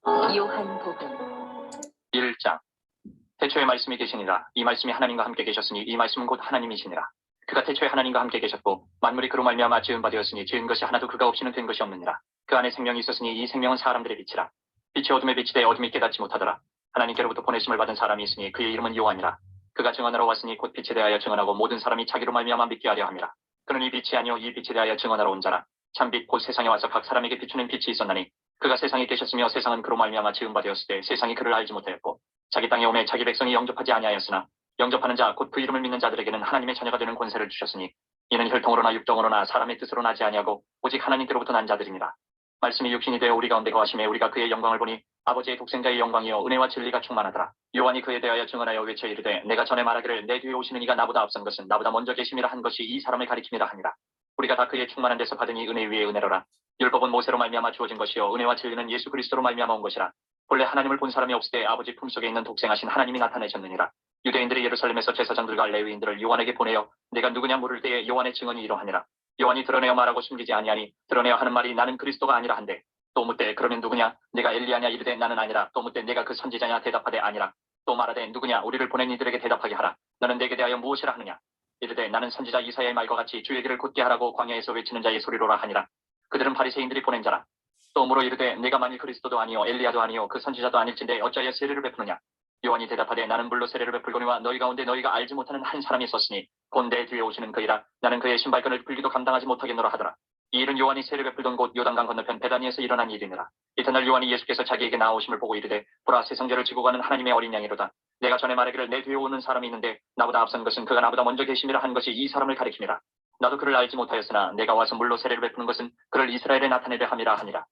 요한복음 1장. 태초에 말씀이 계시니라. 이 말씀이 하나님과 함께 계셨으니 이 말씀은 곧 하나님이시니라. 그가 태초에 하나님과 함께 계셨고 만물이 그로 말미암아 지은 바 되었으니 지은 것이 하나도 그가 없이는 된 것이 없느니라. 그 안에 생명이 있었으니 이 생명은 사람들의 빛이라. 빛이 어둠에 비치되 어둠이 깨닫지 못하더라. 하나님께로부터 보내심을 받은 사람이 있으니 그의 이름은 요한이라. 그가 증언하러 왔으니 곧 빛에 대하여 증언하고 모든 사람이 자기로 말미암아 믿게 하려 함이라. 그는 이 빛이 아니요 이 빛에 대하여 증언하러 온 자라. 참빛 곧 세상에 와서 각 사람에게 비추는 빛이 있었나니 그가 세상에 계셨으며 세상은 그로 말미암아 지은 바 되었을 때 세상이 그를 알지 못하였고 자기 땅에 오매 자기 백성이 영접하지 아니하였으나 영접하는 자 곧 그 이름을 믿는 자들에게는 하나님의 자녀가 되는 권세를 주셨으니 이는 혈통으로나 육정으로나 사람의 뜻으로 나지 아니하고 오직 하나님께로부터 난 자들이니라. 말씀이 육신이 되어 우리 가운데 거하심에 우리가 그의 영광을 보니 아버지의 독생자의 영광이요 은혜와 진리가 충만하더라. 요한이 그에 대하여 증언하여 외쳐 이르되 내가 전에 말하기를 내 뒤에 오시는 이가 나보다 앞선 것은 나보다 먼저 계심이라 한 것이 이 사람을 가리킴이라 하니라. 우리가 다 그의 충만한 데서 받으니 은혜 위에 은혜로라. 율법은 모세로 말미암아 주어진 것이요 은혜와 진리는 예수 그리스도로 말미암아 온 것이라. 본래 하나님을 본 사람이 없을 때 아버지 품속에 있는 독생하신 하나님이 나타내셨느니라. 유대인들이 예루살렘에서 제사장들과 레위인들을 요한에게 보내어 내가 누구냐 물을 때에 요한의 증언이 이러하니라. 요한이 드러내어 말하고 숨기지 아니하니 드러내어 하는 말이 나는 그리스도가 아니라 한데 또 묻되 그러면 누구냐 내가 엘리야냐 이르되 나는 아니라 또 묻되 내가 그 선지자냐 대답하되 아니라 또 말하되 누구냐 우리를 보낸 이들에게 대답하게 하라. 너는 내게 대하여 무엇이라 하느냐 이르되 나는 선지자 이사야의 말과 같이 주의 길을 곧게 하라고 광야에서 외치는 자의 소리로라 하니라. 그들은 바리새인들이 보낸 자라. 또 물어 이르되 내가 만일 그리스도도 아니요 엘리야도 아니요 그 선지자도 아닐진데 어찌하여 세례를 베푸느냐. 요한이 대답하되 나는 물로 세례를 베풀거니와 너희 가운데 너희가 알지 못하는 한 사람이 있었으니 곧 내 뒤에 오시는 그이라. 나는 그의 신발끈을 풀기도 감당하지 못하겠노라 하더라. 이 일은 요한이 세례 베풀던 곳 요단강 건너편 베다니에서 일어난 일이니라. 이튿날 요한이 예수께서 자기에게 나오심을 보고 이르되 보라 세상 죄를 지고 가는 하나님의 어린 양이로다. 내가 전에 말하기를 내 뒤에 오는 사람이 있는데 나보다 앞선 것은 그가 나보다 먼저 계심이라 한 것이 이 사람을 가리킴이라. 나도 그를 알지 못하였으나 내가 와서 물로 세례를 베푸는 것은 그를 이스라엘에 나타내려 함이라 하니라.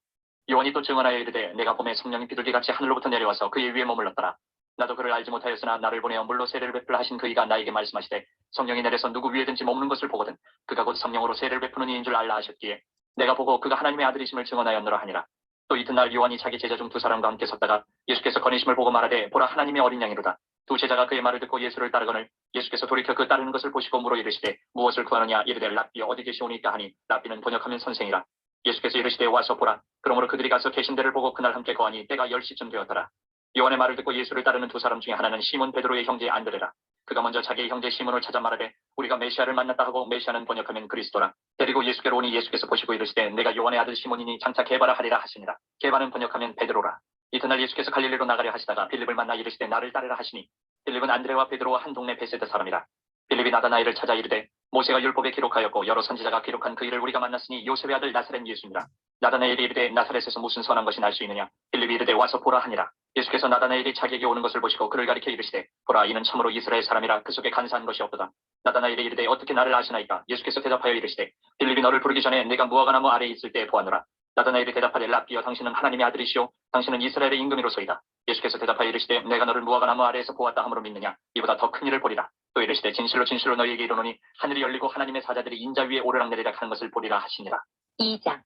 요한이 또 증언하여 이르되 내가 봄에 성령이 비둘기같이 하늘로부터 내려와서 그의 위에 머물렀더라. 나도 그를 알지 못하였으나 나를 보내어 물로 세례를 베풀라 하신 그이가 나에게 말씀하시되 성령이 내려서 누구 위에든지 머무는 것을 보거든 그가 곧 성령으로 세례를 베푸는 이인 줄 알라 하셨기에 내가 보고 그가 하나님의 아들이심을 증언하였노라 하니라. 또 이튿날 요한이 자기 제자 중 두 사람과 함께 섰다가 예수께서 거니심을 보고 말하되 보라 하나님의 어린 양이로다. 두 제자가 그의 말을 듣고 예수를 따르거늘 예수께서 돌이켜 그 따르는 것을 보시고 물어 이르시되 무엇을 구하느냐 이르되 랍비 어디 계시오니까 하니 랍비는 번역하면 선생이라. 예수께서 이르시되 와서 보라. 그러므로 그들이 가서 계신 데를 보고 그날 함께 거하니 때가 10시쯤 되었더라. 요한의 말을 듣고 예수를 따르는 두 사람 중에 하나는 시몬 베드로의 형제 안드레라. 그가 먼저 자기의 형제 시몬을 찾아 말하되 우리가 메시아를 만났다 하고 메시아는 번역하면 그리스도라. 데리고 예수께로 오니 예수께서 보시고 이르시되 내가 요한의 아들 시몬이니 장차 게바라 하리라 하시니라. 게바는 번역하면 베드로라. 이튿날 예수께서 갈릴리로 나가려 하시다가 빌립을 만나 이르시되 나를 따르라 하시니 빌립은 안드레와 베드로와 한 동네 베세다 사람이라. 빌립이 나다나엘을 찾아 이르되 모세가 율법에 기록하였고 여러 선지자가 기록한 그 일을 우리가 만났으니 요셉의 아들 나사렛 예수니라. 나다나엘이 이르되 나사렛에서 무슨 선한 것이 날 수 있느냐. 빌립이 이르되 와서 보라 하니라. 예수께서 나다나엘이 자기에게 오는 것을 보시고 그를 가리켜 이르시되 보라 이는 참으로 이스라엘 사람이라 그 속에 간사한 것이 없도다. 나다나엘이 이르되 어떻게 나를 아시나이까. 예수께서 대답하여 이르시되 빌립이 너를 부르기 전에 내가 무화과나무 아래에 있을 때에 보았노라. 나다나엘이 대답하되 랍비여 당신은 하나님의 아들이시오 당신은 이스라엘의 임금이로소이다. 예수께서 대답하여 이르시되 내가 너를 무화과나무 아래에서 보았다 함으로 믿느냐. 이보다 더 큰 일을 보리라. 또 이르시되 진실로 진실로 너희에게 이르노니 하늘이 열리고 하나님의 사자들이 인자 위에 오르락내리락 하는 것을 보리라 하시니라. 2장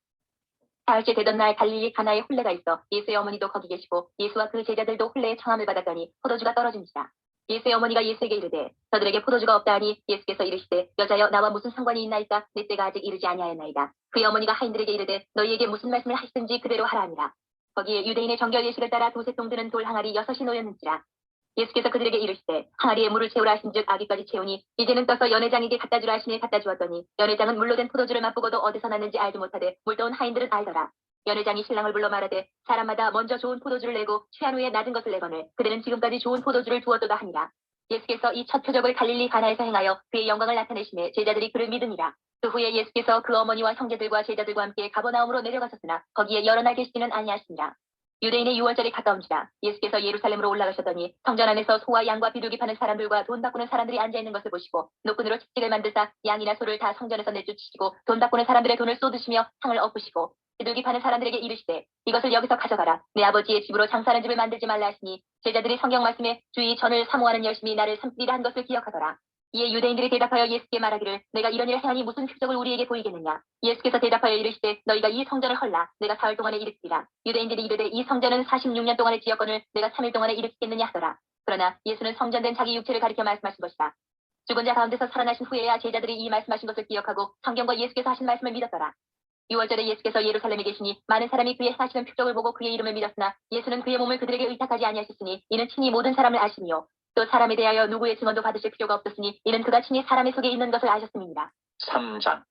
사흘째 되던 날 갈릴리 가나에 혼례가 있어 예수의 어머니도 거기 계시고 예수와 그 제자들도 혼례의 청함을 받았더니 포도주가 떨어진지라. 예수의 어머니가 예수에게 이르되 저들에게 포도주가 없다 하니 예수께서 이르시되 여자여 나와 무슨 상관이 있나이까 내 때가 아직 이르지 아니하였나이다. 그의 어머니가 하인들에게 이르되 너희에게 무슨 말씀을 하시든지 그대로 하라 하니라. 거기에 유대인의 정결 예식을 따라 도세통 드는 돌 항아리 6이 놓였는지라. 예수께서 그들에게 이르시되 항아리에 물을 채우라 하신즉 아기까지 채우니 이제는 떠서 연회장에게 갖다 주라 하시니 갖다 주었더니 연회장은 물로 된 포도주를 맛보고도 어디서 났는지 알지 못하되 물떠온 하인들은 알더라. 연회장이 신랑을 불러 말하되 사람마다 먼저 좋은 포도주를 내고 취한 후에 낮은 것을 내거늘 그들은 지금까지 좋은 포도주를 두었도다 하니라. 예수께서 이 첫 표적을 갈릴리 가나에서 행하여 그의 영광을 나타내시매 제자들이 그를 믿으니라. 그 후에 예수께서 그 어머니와 형제들과 제자들과 함께 가버나움으로 내려가셨으나 거기에 여러 날 계시지는 아니하시니라. 유대인의 유월절이 가까운지라. 예수께서 예루살렘으로 올라가셨더니 성전 안에서 소와 양과 비둘기 파는 사람들과 돈 바꾸는 사람들이 앉아있는 것을 보시고 노끈으로 칙칙을 만드사 양이나 소를 다 성전에서 내쫓으시고 돈 바꾸는 사람들의 돈을 쏟으시며 상을 엎으시고 비둘기 파는 사람들에게 이르시되 이것을 여기서 가져가라. 내 아버지의 집으로 장사하는 집을 만들지 말라 하시니 제자들이 성경 말씀에 주의 전을 사모하는 열심이 나를 삼키리라 한 것을 기억하더라. 이에 유대인들이 대답하여 예수께 말하기를 내가 이런 일을 행하니 무슨 표적을 우리에게 보이겠느냐. 예수께서 대답하여 이르시되 너희가 이 성전을 헐라. 내가 사흘 동안에 일으키리라. 유대인들이 이르되 이 성전은 46년 동안에 지었거늘 내가 3일 동안에 일으키겠느냐 하더라. 그러나 예수는 성전된 자기 육체를 가리켜 말씀하신 것이다. 죽은 자 가운데서 살아나신 후에야 제자들이 이 말씀하신 것을 기억하고 성경과 예수께서 하신 말씀을 믿었더라. 유월절에 예수께서 예루살렘에 계시니 많은 사람이 그의 행하시는 표적을 보고 그의 이름을 믿었으나 예수는 그의 몸을 그들에게 의탁하지 아니하셨으니 이는 친히 모든 사람을 아시니요 또 사람에 대하여 누구의 증언도 받으실 필요가 없었으니 이는 그가 친히 사람의 속에 있는 것을 아셨음이니라. 3장.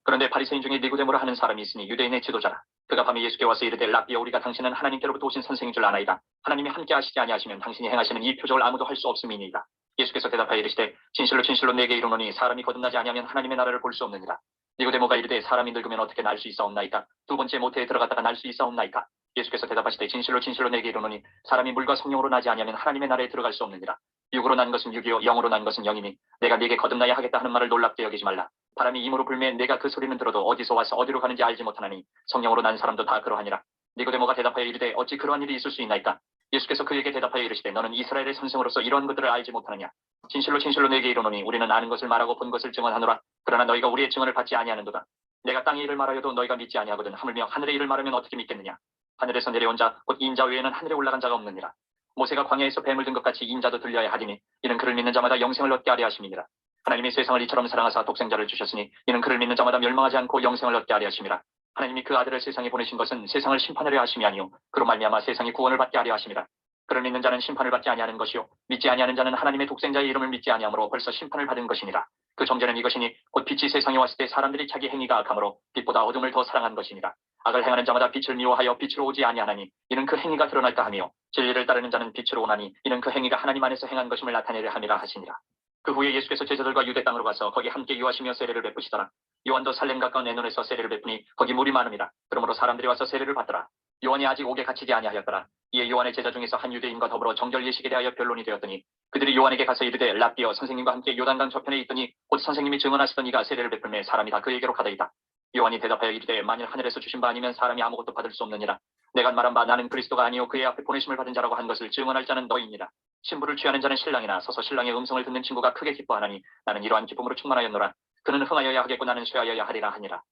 그런데 바리새인 중에 니고데모라 하는 사람이 있으니 유대인의 지도자라. 그가 밤에 예수께 와서 이르되 라비여 우리가 당신은 하나님께로부터 오신 선생인 줄 아나이다. 하나님이 함께 하시지 아니하시면 당신이 행하시는 이 표적을 아무도 할 수 없음이니이다. 예수께서 대답하여 이르시되 진실로 진실로 내게 이르노니 사람이 거듭나지 아니하면 하나님의 나라를 볼 수 없느니라. 니고데모가 이르되 사람이 늙으면 어떻게 날 수 있사옵나이까? 두 번째 모태에 들어갔다가 날 수 있사옵나이까? 예수께서 대답하시되 진실로 진실로 내게 이르노니 사람이 물과 성령으로 나지 아니하면 하나님의 나라에 들어갈 수 없느니라. 육으로 난 것은 육이요 영으로 난 것은 영이니 내가 네게 거듭나야 하겠다 하는 말을 놀랍게 여기지 말라. 바람이 임으로 불매 내가 그 소리는 들어도 어디서 와서 어디로 가는지 알지 못하나니 성령으로 난 사람도 다 그러하니라. 니고데모가 대답하여 이르되 어찌 그러한 일이 있을 수 있나이까? 예수께서 그에게 대답하여 이르시되 너는 이스라엘의 선생으로서 이러한 것들을 알지 못하느냐? 진실로 진실로 내게 이르노니 우리는 아는 것을 말하고 본 것을 증언하노라. 그러나 너희가 우리의 증언을 받지 아니하는도다. 내가 땅의 일을 말하여도 너희가 믿지 아니하거든 하물며 하늘의 일을 말하면 어떻게 믿겠느냐? 하늘에서 내려온 자 곧 인자 외에는 하늘에 올라간 자가 없느니라. 모세가 광야에서 뱀을 든 것 같이 인자도 들려야 하리니 이는 그를 믿는 자마다 영생을 얻게 하려 하심이니라. 하나님이 세상을 이처럼 사랑하사 독생자를 주셨으니 이는 그를 믿는 자마다 멸망하지 않고 영생을 얻게 하려 하심이라. 하나님이 그 아들을 세상에 보내신 것은 세상을 심판하려 하심이 아니요 그로 말미암아 세상이 구원을 받게 하려 하심이라. 그를 믿는 자는 심판을 받지 아니하는 것이요 믿지 아니하는 자는 하나님의 독생자의 이름을 믿지 아니하므로 벌써 심판을 받은 것이니라. 그 정죄는 이것이니 곧 빛이 세상에 왔을 때 사람들이 자기 행위가 악함으로 빛보다 어둠을 더 사랑한 것이니라. 악을 행하는 자마다 빛을 미워하여 빛으로 오지 아니하나니 이는 그 행위가 드러날까 하며 진리를 따르는 자는 빛으로 오나니 이는 그 행위가 하나님 안에서 행한 것임을 나타내려 함이라 하시니라. 그 후에 예수께서 제자들과 유대 땅으로 가서 거기 함께 유하시며 세례를 베푸시더라. 요한도 살렘 가까운 에논에서 세례를 베푸니 거기 물이 많음이라. 그러므로 사람들이 와서 세례를 받더라. 요한이 아직 옥에 갇히지 아니하였더라. 이에 요한의 제자 중에서 한 유대인과 더불어 정결 예식에 대하여 변론이 되었더니 그들이 요한에게 가서 이르되 랍비여 선생님과 함께 요단강 저편에 있더니 곧 선생님이 증언하시던 이가 세례를 베풀매 사람이 다 그에게로 가더이다. 요한이 대답하여 이르되 만일 하늘에서 주신 바 아니면 사람이 아무것도 받을 수 없느니라. 내가 말한 바 나는 그리스도가 아니요 그의 앞에 보내심을 받은 자라고 한 것을 증언할 자는 너희니라. 신부를 취하는 자는 신랑이나 서서 신랑의 음성을 듣는 친구가 크게 기뻐하나니 나는 이러한 기쁨으로 충만하였노라. 그는 흥하여야 하겠고 나는 쇠하여야 하리라 하니라.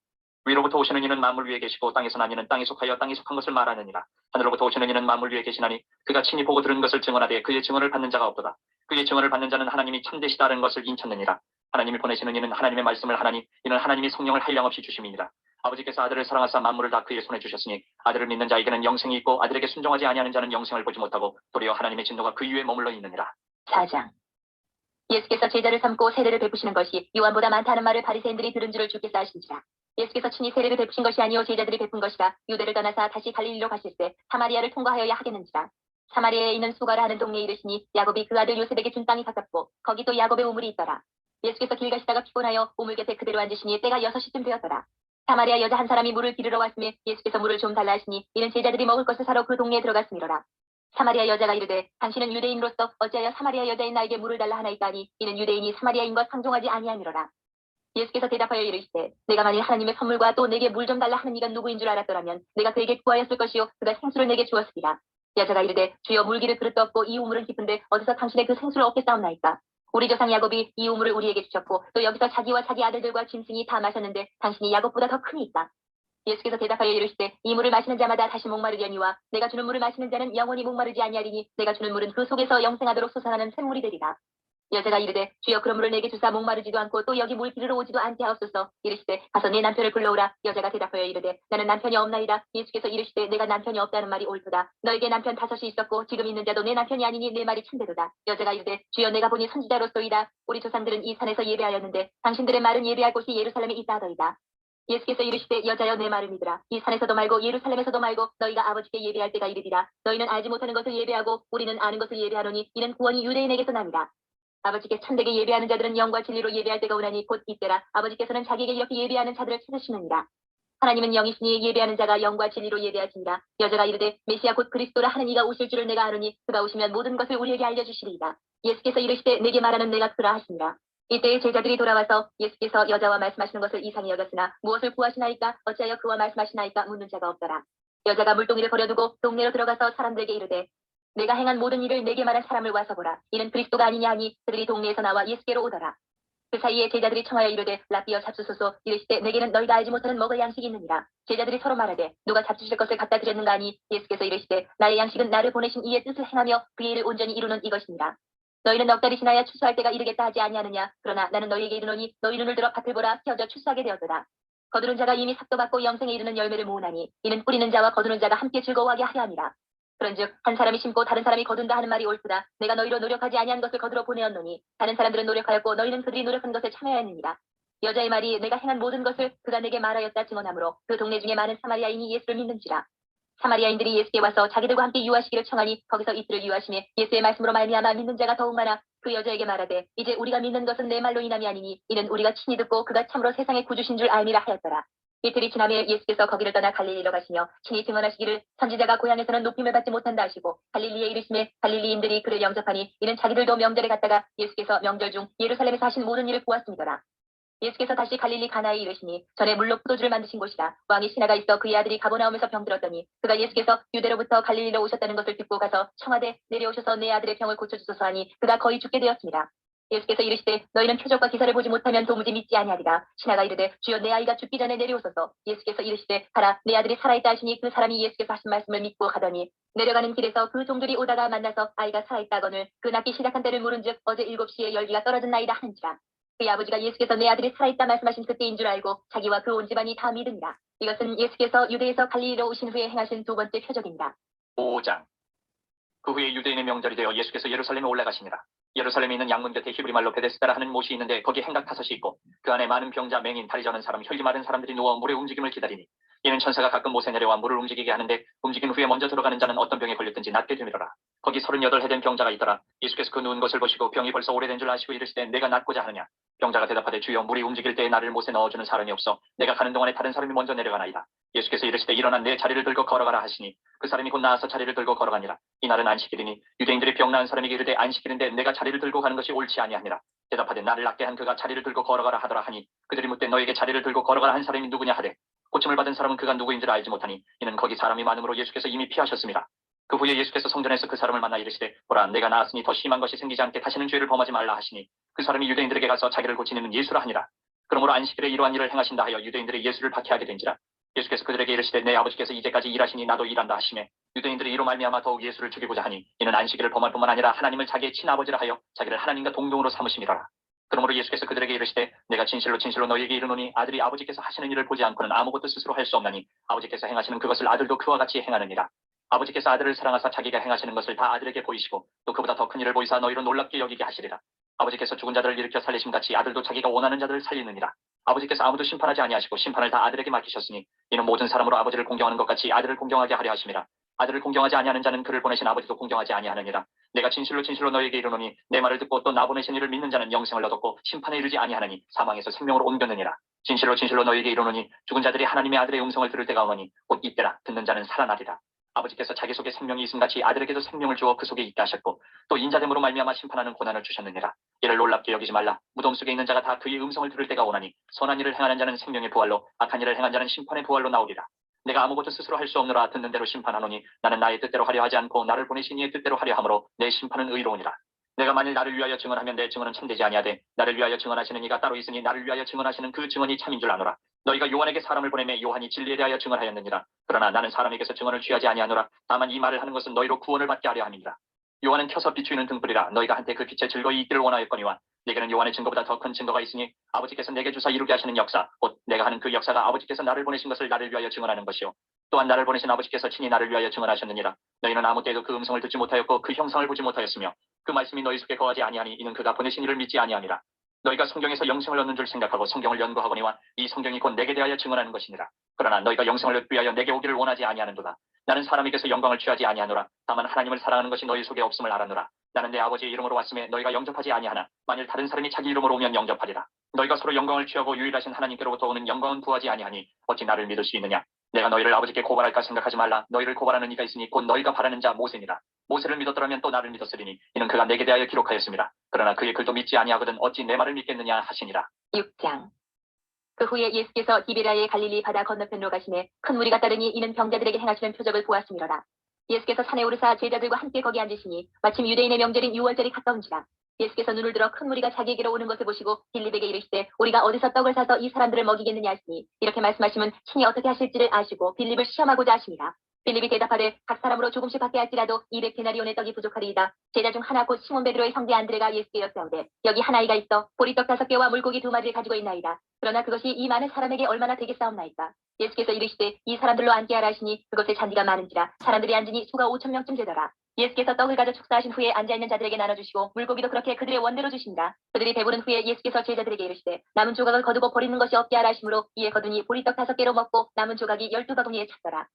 위로부터 오시는 이는 만물 위에 계시고 땅에서 난 이는 땅에 속하여 땅에 속한 것을 말하느니라. 하늘로부터 오시는 이는 만물 위에 계시나니 그가 친히 보고 들은 것을 증언하되 그의 증언을 받는 자가 없도다. 그의 증언을 받는 자는 하나님이 참되시다는 것을 인쳤느니라. 하나님이 보내시는 이는 하나님의 말씀을 하나니 이는 하나님이 성령을 한량없이 주심이니라. 아버지께서 아들을 사랑하사 만물을 다 그의 손에 주셨으니 아들을 믿는 자에게는 영생이 있고 아들에게 순종하지 아니하는 자는 영생을 보지 못하고 도리어 하나님의 진노가 그 위에 머물러 있느니라. 4장. 예수께서 제자를 삼고 세례를 베푸시는 것이 요한보다 많다는 말을 바리새인들이 들은 줄을 주께서 아신지라. 예수께서 친히 세례를 베푸신 것이 아니요 제자들이 베푼 것이라. 유대를 떠나사 다시 갈릴리로 가실새 사마리아를 통과하여야 하겠는지라. 사마리아에 있는 수가라 하는 동네에 이르시니 야곱이 그 아들 요셉에게 준 땅이 가깝고 거기 또 야곱의 우물이 있더라. 예수께서 길 가시다가 피곤하여 우물 곁에 그대로 앉으시니 때가 6시쯤 되었더라. 사마리아 여자 한 사람이 물을 기르러 왔으며 예수께서 물을 좀 달라 하시니 이는 제자들이 먹을 것을 사러 그 동네에 들어갔음이로라. 사마리아 여자가 이르되 당신은 유대인으로서 어찌하여 사마리아 여자인 나에게 물을 달라 하나이까 하니 이는 유대인이 사마리아인과 상종하지 아니함이로라. 예수께서 대답하여 이르시되 내가 만일 하나님의 선물과 또 내게 물 좀 달라 하는 이가 누구인 줄 알았더라면 내가 그에게 구하였을 것이요 그가 생수를 내게 주었으리라. 여자가 이르되 주여 물기를 그릇도 없고 이 우물은 깊은데 어디서 당신의 그 생수를 얻겠사옵나이까. 우리 조상 야곱이 이 우물을 우리에게 주셨고 또 여기서 자기와 자기 아들들과 짐승이 다 마셨는데 당신이 야곱보다 더 크니까. 예수께서 대답하여 이르시되 이 물을 마시는 자마다 다시 목마르려니와 내가 주는 물을 마시는 자는 영원히 목마르지 아니하리니 내가 주는 물은 그 속에서 영생하도록 솟아나는 샘물이 되리라. 여자가 이르되 주여 그런 물을 내게 주사 목마르지도 않고 또 여기 물 기르러 오지도 않게 하옵소서. 이르시되 가서 네 남편을 불러오라. 여자가 대답하여 이르되 나는 남편이 없나이다. 예수께서 이르시되 내가 남편이 없다는 말이 옳도다. 너에게 남편 5이 있었고 지금 있는 자도 내 남편이 아니니 내 말이 참되도다. 여자가 이르되 주여 내가 보니 선지자로소이다. 우리 조상들은 이 산에서 예배하였는데 당신들의 말은 예배할 곳이 예루살렘에 있다 하더이다. 예수께서 이르시되 여자여 내 말을 믿으라. 이 산에서도 말고 예루살렘에서도 말고 너희가 아버지께 예배할 때가 이르리라. 너희는 알지 못하는 것을 예배하고 우리는 아는 것을 예배하노니 이는 구원이 유대인에게서 납니다. 아버지께 참되게 예배하는 자들은 영과 진리로 예배할 때가 오나니 곧 이때라. 아버지께서는 자기에게 이렇게 예배하는 자들을 찾으시느니라. 하나님은 영이시니 예배하는 자가 영과 진리로 예배하시니라. 여자가 이르되 메시아 곧 그리스도라 하는 이가 오실 줄을 내가 아노니 그가 오시면 모든 것을 우리에게 알려주시리이다. 예수께서 이르시되 내게 말하는 내가 그라 하시니라. 이때에 제자들이 돌아와서 예수께서 여자와 말씀하시는 것을 이상히 여겼으나 무엇을 구하시나이까 어찌하여 그와 말씀하시나이까 묻는 자가 없더라. 여자가 물동이를 버려두고 동네로 들어가서 사람들에게 이르되 내가 행한 모든 일을 내게 말한 사람을 와서 보라. 이는 그리스도가 아니냐 하니 그들이 동네에서 나와 예수께로 오더라. 그 사이에 제자들이 청하여 이르되 랍비여 잡수소서. 이르시되 내게는 너희가 알지 못하는 먹을 양식이 있느니라. 제자들이 서로 말하되 누가 잡수실 것을 갖다 드렸는가 하니 예수께서 이르시되 나의 양식은 나를 보내신 이의 뜻을 행하며 그의 일을 온전히 이루는 이것이니라. 너희는 넉 달이 지나야 추수할 때가 이르겠다 하지 아니하느냐. 그러나 나는 너희에게 이르노니 너희 눈을 들어 밭을 보라. 펴져 추수하게 되었도다. 거두는 자가 이미 삭도 받고 영생에 이르는 열매를 모으나니 이는 뿌리는 자와 거두는 자가 함께 즐거워하게 하려 함이라. 그런즉 한 사람이 심고 다른 사람이 거둔다 하는 말이 옳도다. 내가 너희로 노력하지 아니한 것을 거두러 보내었노니 다른 사람들은 노력하였고 너희는 그들이 노력한 것에 참여하였느니라. 여자의 말이 내가 행한 모든 것을 그가 내게 말하였다 증언하므로 그 동네 중에 많은 사마리아인이 예수를 믿는지라. 사마리아인들이 예수께 와서 자기들과 함께 유하시기를 청하니 거기서 이틀을 유하심에 예수의 말씀으로 말미암아 믿는 자가 더욱 많아 그 여자에게 말하되 이제 우리가 믿는 것은 내 말로 인함이 아니니 이는 우리가 친히 듣고 그가 참으로 세상의 구주신 줄 알미라 하였더라. 이틀이 지나매 예수께서 거기를 떠나 갈릴리로 가시며 친히 증언하시기를 선지자가 고향에서는 높임을 받지 못한다 하시고 갈릴리에 이르심에 갈릴리인들이 그를 영접하니 이는 자기들도 명절에 갔다가 예수께서 명절 중 예루살렘에서 하신 모든 일을 보았음이더라. 예수께서 다시 갈릴리 가나에 이르시니 전에 물로 포도주를 만드신 곳이라. 왕이 신하가 있어 그의 아들이 가버나움에서 병들었더니 그가 예수께서 유대로부터 갈릴리로 오셨다는 것을 듣고 가서 청하되 내려오셔서 내 아들의 병을 고쳐주소서 하니 그가 거의 죽게 되었습니다. 예수께서 이르시되 너희는 표적과 기사를 보지 못하면 도무지 믿지 아니하리라. 신하가 이르되 주여 내 아이가 죽기 전에 내려오소서. 예수께서 이르시되 가라 내 아들이 살아있다 하시니 그 사람이 예수께서 하신 말씀을 믿고 가더니 내려가는 길에서 그 종들이 오다가 만나서 아이가 살아있다거늘 그 낳기 시작한 때를 물은즉 어제 7시에 열기가 떨어진 나이다 하는지라. 그의 아버지가 예수께서 내 아들이 살아있다 말씀하신 그때인 줄 알고 자기와 그 온 집안이 다 믿으니라. 이것은 예수께서 유대에서 갈릴리로 오신 후에 행하신 두 번째 표적입니다. 5장. 그 후에 유대인의 명절이 되어 예수께서 예루살렘에 올라가시니라. 예루살렘에 있는 양문 곁에 히브리말로 베데스다라 하는 못이 있는데 거기 행각 5이 있고 그 안에 많은 병자, 맹인, 다리 저는 사람, 혈기 마른 사람들이 누워 물의 움직임을 기다리니 이는 천사가 가끔 못에 내려와 물을 움직이게 하는데 움직인 후에 먼저 들어가는 자는 어떤 병에 걸렸든지 낫게 되미로라. 거기 38해 된 병자가 있더라. 예수께서 그 누운 것을 보시고 병이 벌써 오래된 줄 아시고 이르시되 내가 낫고자 하느냐. 병자가 대답하되 주여 물이 움직일 때에 나를 못에 넣어주는 사람이 없어 내가 가는 동안에 다른 사람이 먼저 내려가나이다. 예수께서 이르시되 일어나 내 자리를 들고 걸어가라 하시니 그 사람이 곧 나아서 자리를 들고 걸어가니라. 이날은 안식일이니 유대인들이 병 나은 사람에게 이르되 안식일인데 내가 자리를 들고 가는 것이 옳지 아니하니라. 대답하되 나를 낫게 한 그가 자리를 들고 걸어가라 하더라 하니 그들이 묻되 너에게 자리를 들고 걸어가라 한 사람이 누구냐 하되 고침을 받은 사람은 그가 누구인지를 알지 못하니 이는 거기 사람이 많음으로 예수께서 이미 피하셨습니다. 그 후에 예수께서 성전에서 그 사람을 만나 이르시되 보라 내가 나았으니 더 심한 것이 생기지 않게 다시는 죄를 범하지 말라 하시니 그 사람이 유대인들에게 가서 자기를 고치는 예수라 하니라. 그러므로 안식일에 이러한 일을 행하신다 하여 유대인들이 예수를 박해하게 된지라. 예수께서 그들에게 이르시되 내 아버지께서 이제까지 일하시니 나도 일한다 하시매 유대인들이 이로 말미암아 더욱 예수를 죽이고자 하니 이는 안식일을 범할 뿐만 아니라 하나님을 자기의 친아버지라 하여 자기를 하나님과 동등으로 삼으심이라. 그러므로 예수께서 그들에게 이르시되 내가 진실로 진실로 너희에게 이르노니 아들이 아버지께서 하시는 일을 보지 않고는 아무것도 스스로 할 수 없나니 아버지께서 행하시는 그것을 아들도 그와 같이 행하느니라. 아버지께서 아들을 사랑하사 자기가 행하시는 것을 다 아들에게 보이시고 또 그보다 더 큰 일을 보이사 너희로 놀랍게 여기게 하시리라. 아버지께서 죽은 자들을 일으켜 살리심같이 아들도 자기가 원하는 자들을 살리느니라. 아버지께서 아무도 심판하지 아니하시고 심판을 다 아들에게 맡기셨으니 이는 모든 사람으로 아버지를 공경하는 것 같이 아들을 공경하게 하려 하심이라. 아들을 공경하지 아니하는 자는 그를 보내신 아버지도 공경하지 아니하느니라. 내가 진실로 진실로 너희에게 이르노니 내 말을 듣고 또 나 보내신 이를 믿는 자는 영생을 얻었고 심판에 이르지 아니하나니 사망에서 생명으로 옮겼느니라. 진실로 진실로 너희에게 이르노니 죽은 자들이 하나님의 아들의 음성을 들을 때가 오노니 곧 이때라. 듣는 자는 살아나리라. 아버지께서 자기 속에 생명이 있음같이 아들에게도 생명을 주어 그 속에 있게 하셨고 또 인자됨으로 말미암아 심판하는 고난을 주셨느니라. 이를 놀랍게 여기지 말라. 무덤 속에 있는 자가 다 그의 음성을 들을 때가 오나니 선한 일을 행하는 자는 생명의 부활로 악한 일을 행한 자는 심판의 부활로 나오리라. 내가 아무것도 스스로 할 수 없노라. 듣는 대로 심판하노니 나는 나의 뜻대로 하려 하지 않고 나를 보내신 이의 뜻대로 하려 함으로 내 심판은 의로우니라. 내가 만일 나를 위하여 증언하면 내 증언은 참되지 아니하되 나를 위하여 증언하시는 이가 따로 있으니 나를 위하여 증언하시는 그 증언이 참인 줄 아노라. 너희가 요한에게 사람을 보내매 요한이 진리에 대하여 증언하였느니라. 그러나 나는 사람에게서 증언을 취하지 아니하노라. 다만 이 말을 하는 것은 너희로 구원을 받게 하려 함이니라. 요한은 켜서 비추이는 등불이라. 너희가 한때 그 빛에 즐거이 있기를 원하였거니와 내게는 요한의 증거보다 더 큰 증거가 있으니 아버지께서 내게 주사 이루게 하시는 역사 곧 내가 하는 그 역사가 아버지께서 나를 보내신 것을 나를 위하여 증언하는 것이요 또한 나를 보내신 아버지께서 친히 나를 위하여 증언하셨느니라. 너희는 아무 때에도 그 음성을 듣지 못하였고 그 형상을 보지 못하였으며 그 말씀이 너희 속에 거하지 아니하니 이는 그가 보내신 이를 믿지 아니함이라. 너희가 성경에서 영생을 얻는 줄 생각하고 성경을 연구하거니와 이 성경이 곧 내게 대하여 증언하는 것이니라. 그러나 너희가 영생을 얻기 위하여 내게 오기를 원하지 아니하는도다. 나는 사람에게서 영광을 취하지 아니하노라. 다만 하나님을 사랑하는 것이 너희 속에 없음을 알아노라. 나는 내 아버지의 이름으로 왔음에 너희가 영접하지 아니하나 만일 다른 사람이 자기 이름으로 오면 영접하리라. 너희가 서로 영광을 취하고 유일하신 하나님께로부터 오는 영광은 부하지 아니하니 어찌 나를 믿을 수 있느냐. 내가 너희를 아버지께 고발할까 생각하지 말라. 너희를 고발하는 이가 있으니 곧 너희가 바라는 자 모세니라. 모세를 믿었더라면 또 나를 믿었으리니 이는 그가 내게 대하여 기록하였습니다. 그러나 그의 글도 믿지 아니하거든 어찌 내 말을 믿겠느냐 하시니라. 6장. 그 후에 예수께서 디베라의 갈릴리 바다 건너편으로 가시매 큰 무리가 따르니 이는 병자들에게 행하시는 표적을 보았음이로라. 예수께서 산에 오르사 제자들과 함께 거기 앉으시니 마침 유대인의 명절인 유월절이 가까운지라. 예수께서 눈을 들어 큰 무리가 자기에게로 오는 것을 보시고 빌립에게 이르시되 우리가 어디서 떡을 사서 이 사람들을 먹이겠느냐 하시니 이렇게 말씀하시면 친히 어떻게 하실지를 아시고 빌립을 시험하고자 하시니라. 빌립이 대답하되 각 사람으로 조금씩 받게 할지라도 200데나리온의 떡이 부족하리이다. 제자 중 하나 곧 시몬 베드로의 형제 안드레가 예수께 여짜오되 여기 한 아이가 있어 보리떡 5개와 물고기 2마리를 가지고 있나이다. 그러나 그것이 이 많은 사람에게 얼마나 되겠사옵나이까. 예수께서 이르시되 이 사람들로 앉게 하라 하시니 그것에 잔디가 많은지라 사람들이 앉으니 수가 5,000명쯤 되더라. 예수께서 떡을 가져 축사하신 후에 앉아있는 자들에게 나눠주시고 물고기도 그렇게 그들의 원대로 주신다. 그들이 배부른 후에 예수께서 제자들에게 이르시되 남은 조각을 거두고 버리는 것이 없게 하라 하시므로 이에 거두니 보리떡 5개로 먹고 남은 조각이 12바구니에 찼더라.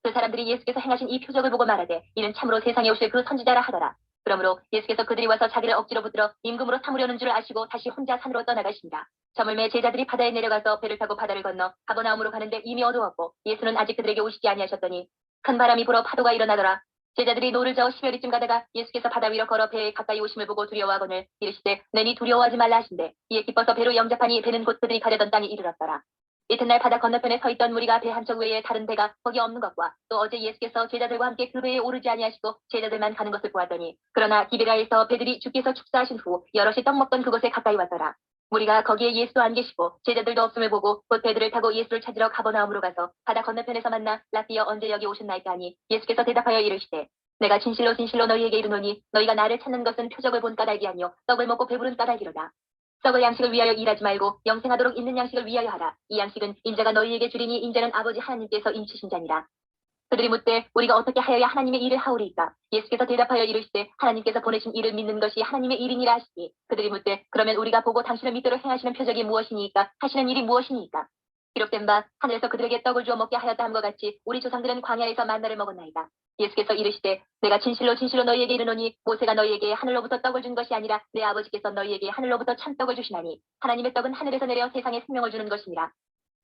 그 사람들이 예수께서 행하신 이 표적을 보고 말하되 이는 참으로 세상에 오실 그 선지자라 하더라. 그러므로 예수께서 그들이 와서 자기를 억지로 붙들어 임금으로 삼으려는 줄 아시고 다시 혼자 산으로 떠나가신다. 저물매 제자들이 바다에 내려가서 배를 타고 바다를 건너 가버나움으로 가는데 이미 어두웠고 예수는 아직 그들에게 오시지 아니하셨더니 큰 바람이 불어 파도가 일어나더라. 제자들이 노를 저어 10여리쯤 가다가 예수께서 바다 위로 걸어 배에 가까이 오심을 보고 두려워하거늘 이르시되 내니 두려워하지 말라 하신대 이에 기뻐서 배로 영접하니 배는 곧 그들이 가려던 땅에 이르렀더라. 이튿날 바다 건너편에 서 있던 무리가 배 한쪽 외에 다른 배가 거기 없는 것과 또 어제 예수께서 제자들과 함께 그 배에 오르지 아니하시고 제자들만 가는 것을 보았더니 그러나 기베라에서 배들이 주께서 축사하신 후 여럿이 떡 먹던 그곳에 가까이 왔더라. 무리가 거기에 예수도 안 계시고 제자들도 없음을 보고 곧 배들을 타고 예수를 찾으러 가버나움으로 가서 바다 건너편에서 만나 라피여 언제 여기 오셨나이까 하니 예수께서 대답하여 이르시되 내가 진실로 진실로 너희에게 이르노니 너희가 나를 찾는 것은 표적을 본 까닭이 아니요 떡을 먹고 배부른 까닭이로다. 썩을 양식을 위하여 일하지 말고 영생하도록 있는 양식을 위하여 하라. 이 양식은 인자가 너희에게 주리니 인자는 아버지 하나님께서 인치신 자니라. 그들이 묻되 우리가 어떻게 하여야 하나님의 일을 하오리이까. 예수께서 대답하여 이르시되 하나님께서 보내신 일을 믿는 것이 하나님의 일이니라 하시니 그들이 묻되 그러면 우리가 보고 당신을 믿도록 행하시는 표적이 무엇이니이까 하시는 일이 무엇이니이까. 기록된 바 하늘에서 그들에게 떡을 주어 먹게 하였다 함과 같이 우리 조상들은 광야에서 만나를 먹었나이다. 예수께서 이르시되 내가 진실로 진실로 너희에게 이르노니 모세가 너희에게 하늘로부터 떡을 준 것이 아니라 내 아버지께서 너희에게 하늘로부터 참떡을 주시나니 하나님의 떡은 하늘에서 내려 세상에 생명을 주는 것이니라.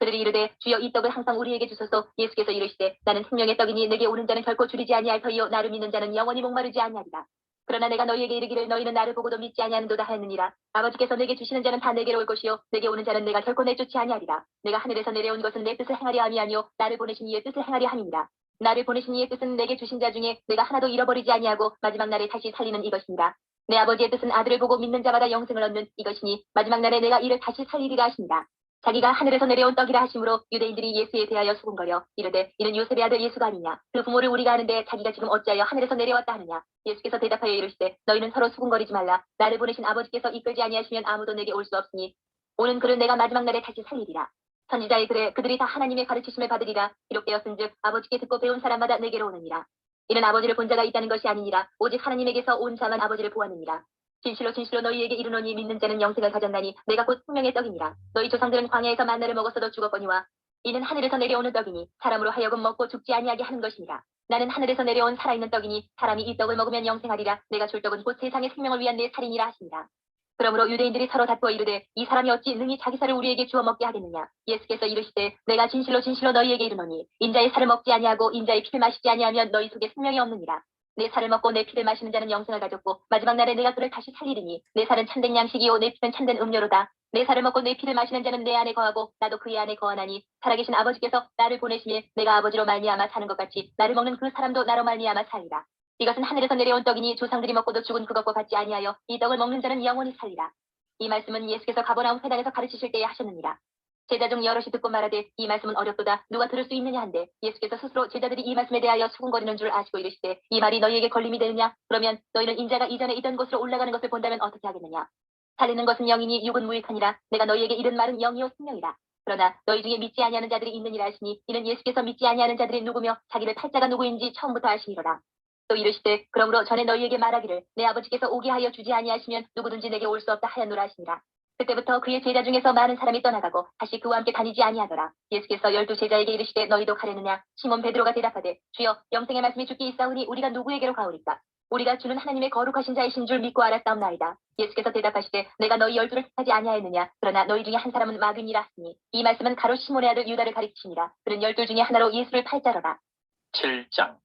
그들이 이르되 주여 이 떡을 항상 우리에게 주소서. 예수께서 이르시되 나는 생명의 떡이니 내게 오는 자는 결코 줄이지 아니할 터이요 나를 믿는 자는 영원히 목마르지 아니하리라. 그러나 내가 너희에게 이르기를 너희는 나를 보고도 믿지 아니하는도다 하였느니라. 아버지께서 내게 주시는 자는 다 내게로 올 것이요 내게 오는 자는 내가 결코 내쫓지 아니하리라. 내가 하늘에서 내려온 것은 내 뜻을 행하려 함이 아니요 나를 보내신 이의 뜻을 행하려 함이니라. 나를 보내신 이의 뜻은 내게 주신 자 중에 내가 하나도 잃어버리지 아니하고 마지막 날에 다시 살리는 이것이니라. 내 아버지의 뜻은 아들을 보고 믿는 자마다 영생을 얻는 이것이니 마지막 날에 내가 이를 다시 살리리라 하십니다. 자기가 하늘에서 내려온 떡이라 하심으로 유대인들이 예수에 대하여 수군거려 이르되 이는 요셉의 아들 예수가 아니냐. 그 부모를 우리가 아는데 자기가 지금 어찌하여 하늘에서 내려왔다 하느냐. 예수께서 대답하여 이르시되 너희는 서로 수군거리지 말라. 나를 보내신 아버지께서 이끌지 아니하시면 아무도 내게 올 수 없으니 오는 그를 내가 마지막 날에 다시 살리리라. 선지자의 글에 그들이 다 하나님의 가르치심을 받으리라. 기록되었은즉 아버지께 듣고 배운 사람마다 내게로 오느니라. 이는 아버지를 본 자가 있다는 것이 아니니라. 오직 하나님에게서 온 자만 아버지를 보았느니라. 진실로 진실로 너희에게 이르노니 믿는 자는 영생을 가졌나니 내가 곧 생명의 떡이니라. 너희 조상들은 광야에서 만나를 먹었어도 죽었거니와 이는 하늘에서 내려오는 떡이니 사람으로 하여금 먹고 죽지 아니하게 하는 것이니라. 나는 하늘에서 내려온 살아있는 떡이니 사람이 이 떡을 먹으면 영생하리라. 내가 줄 떡은 곧 세상의 생명을 위한 내 살이니라 하시니라. 그러므로 유대인들이 서로 다투어 이르되 이 사람이 어찌 능히 자기 살을 우리에게 주어 먹게 하겠느냐. 예수께서 이르시되 내가 진실로 진실로 너희에게 이르노니 인자의 살을 먹지 아니하고 인자의 피를 마시지 아니하면 너희 속에 생명이 없느니라. 내 살을 먹고 내 피를 마시는 자는 영생을 가졌고 마지막 날에 내가 그를 다시 살리리니 내 살은 참된 양식이요 내 피는 참된 음료로다. 내 살을 먹고 내 피를 마시는 자는 내 안에 거하고 나도 그의 안에 거하나니 살아계신 아버지께서 나를 보내시니 내가 아버지로 말미암아 사는 것 같이 나를 먹는 그 사람도 나로 말미암아 살리라. 이것은 하늘에서 내려온 떡이니 조상들이 먹고도 죽은 그것과 같지 아니하여 이 떡을 먹는 자는 영원히 살리라. 이 말씀은 예수께서 가버나움 회당에서 가르치실 때에 하셨느니라. 제자 중 여럿이 듣고 말하되 이 말씀은 어렵도다. 누가 들을 수 있느냐 한데 예수께서 스스로 제자들이 이 말씀에 대하여 수군거리는 줄 아시고 이르시되 이 말이 너희에게 걸림이 되느냐. 그러면 너희는 인자가 이전에 있던 곳으로 올라가는 것을 본다면 어떻게 하겠느냐. 살리는 것은 영이니 육은 무익하니라. 내가 너희에게 이른 말은 영이요 생명이라. 그러나 너희 중에 믿지 아니하는 자들이 있느니라 하시니 이는 예수께서 믿지 아니하는 자들이 누구며 자기를 팔자가 누구인지 처음부터 아시니로라. 또 이르시되 그러므로 전에 너희에게 말하기를 내 아버지께서 오게 하여 주지 아니하시면 누구든지 내게 올 수 없다 하였노라 하시니라. 그때부터 그의 제자 중에서 많은 사람이 떠나가고 다시 그와 함께 다니지 아니하더라. 예수께서 12 제자에게 이르시되 너희도 가려느냐. 시몬 베드로가 대답하되 주여 영생의 말씀이 주께 있사오니 우리가 누구에게로 가오리까. 우리가 주는 하나님의 거룩하신 자이신 줄 믿고 알았사옵나이다. 예수께서 대답하시되 내가 너희 12를 택하지 아니하였느냐. 그러나 너희 중에 한 사람은 마귀니라 하시니 이 말씀은 가롯 시몬의 아들 유다를 가리키시니라. 그는 12 중에 하나로 예수를 팔자로라. 7장.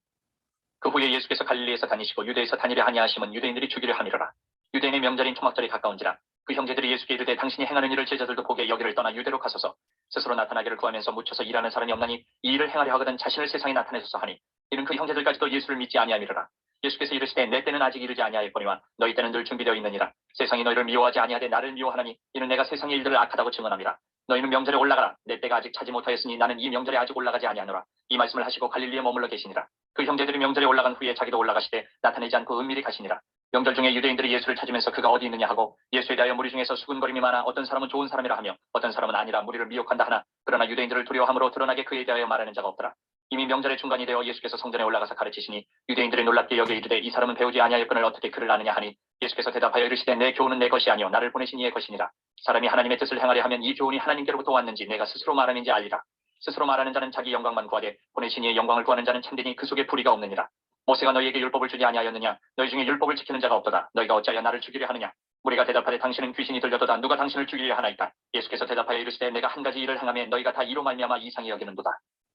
그 후에 예수께서 갈릴리에서 다니시고 유대에서 다니려 하냐하심은 유대인들이 주기를 함이로라. 유대인의 명절인 초막절이 가까운지라. 그 형제들이 예수께 이르되 당신이 행하는 일을 제자들도 보게 여기를 떠나 유대로 가소서. 스스로 나타나기를 구하면서 묻혀서 일하는 사람이 없나니 이 일을 행하려 하거든 자신을 세상에 나타내소서 하니 이는 그 형제들까지도 예수를 믿지 아니함이로라. 예수께서 이르시되 내 때는 아직 이르지 아니하였거니와 너희 때는 늘 준비되어 있느니라. 세상이 너희를 미워하지 아니하되 나를 미워하나니 이는 내가 세상의 일들을 악하다고 증언함이라. 너희는 명절에 올라가라. 내 때가 아직 차지 못하였으니 나는 이 명절에 아직 올라가지 아니하노라. 이 말씀을 하시고 갈릴리에 머물러 계시니라. 그 형제들이 명절에 올라간 후에 자기도 올라가시되 나타내지 않고 은밀히 가시니라. 명절 중에 유대인들이 예수를 찾으면서 그가 어디 있느냐 하고 예수에 대하여 무리 중에서 수군거림이 많아 어떤 사람은 좋은 사람이라 하며 어떤 사람은 아니라 무리를 미혹한다 하나 그러나 유대인들을 두려워함으로 드러나게 그에 대하여 말하는 자가 없더라. 이미 명절의 중간이 되어 예수께서 성전에 올라가서 가르치시니 유대인들이 놀랍게 여겨 이르되 이 사람은 배우지 아니하였거늘 어떻게 그를 아느냐 하니 예수께서 대답하여 이르시되 내 교훈은 내 것이 아니요 나를 보내신 이의 것이니라. 사람이 하나님의 뜻을 행하려 하면 이 교훈이 하나님께로부터 왔는지 내가 스스로 말함인지 알리라. 스스로 말하는 자는 자기 영광만 구하되 보내신 이의 영광을 구하는 자는 참되니 그 속에 불의가 없느니라. 모세가 너희에게 율법을 주지 아니하였느냐? 너희 중에 율법을 지키는 자가 없도다. 너희가 어찌하여 나를 죽이려 하느냐? 무리가 대답하되 당신은 귀신이 들려도다. 누가 당신을 죽이려 하나이까? 예수께서 대답하여 이르시되 내가 한 가지 일을 행하며 너희가 다 이로 말미암아 이상히 여기는도다.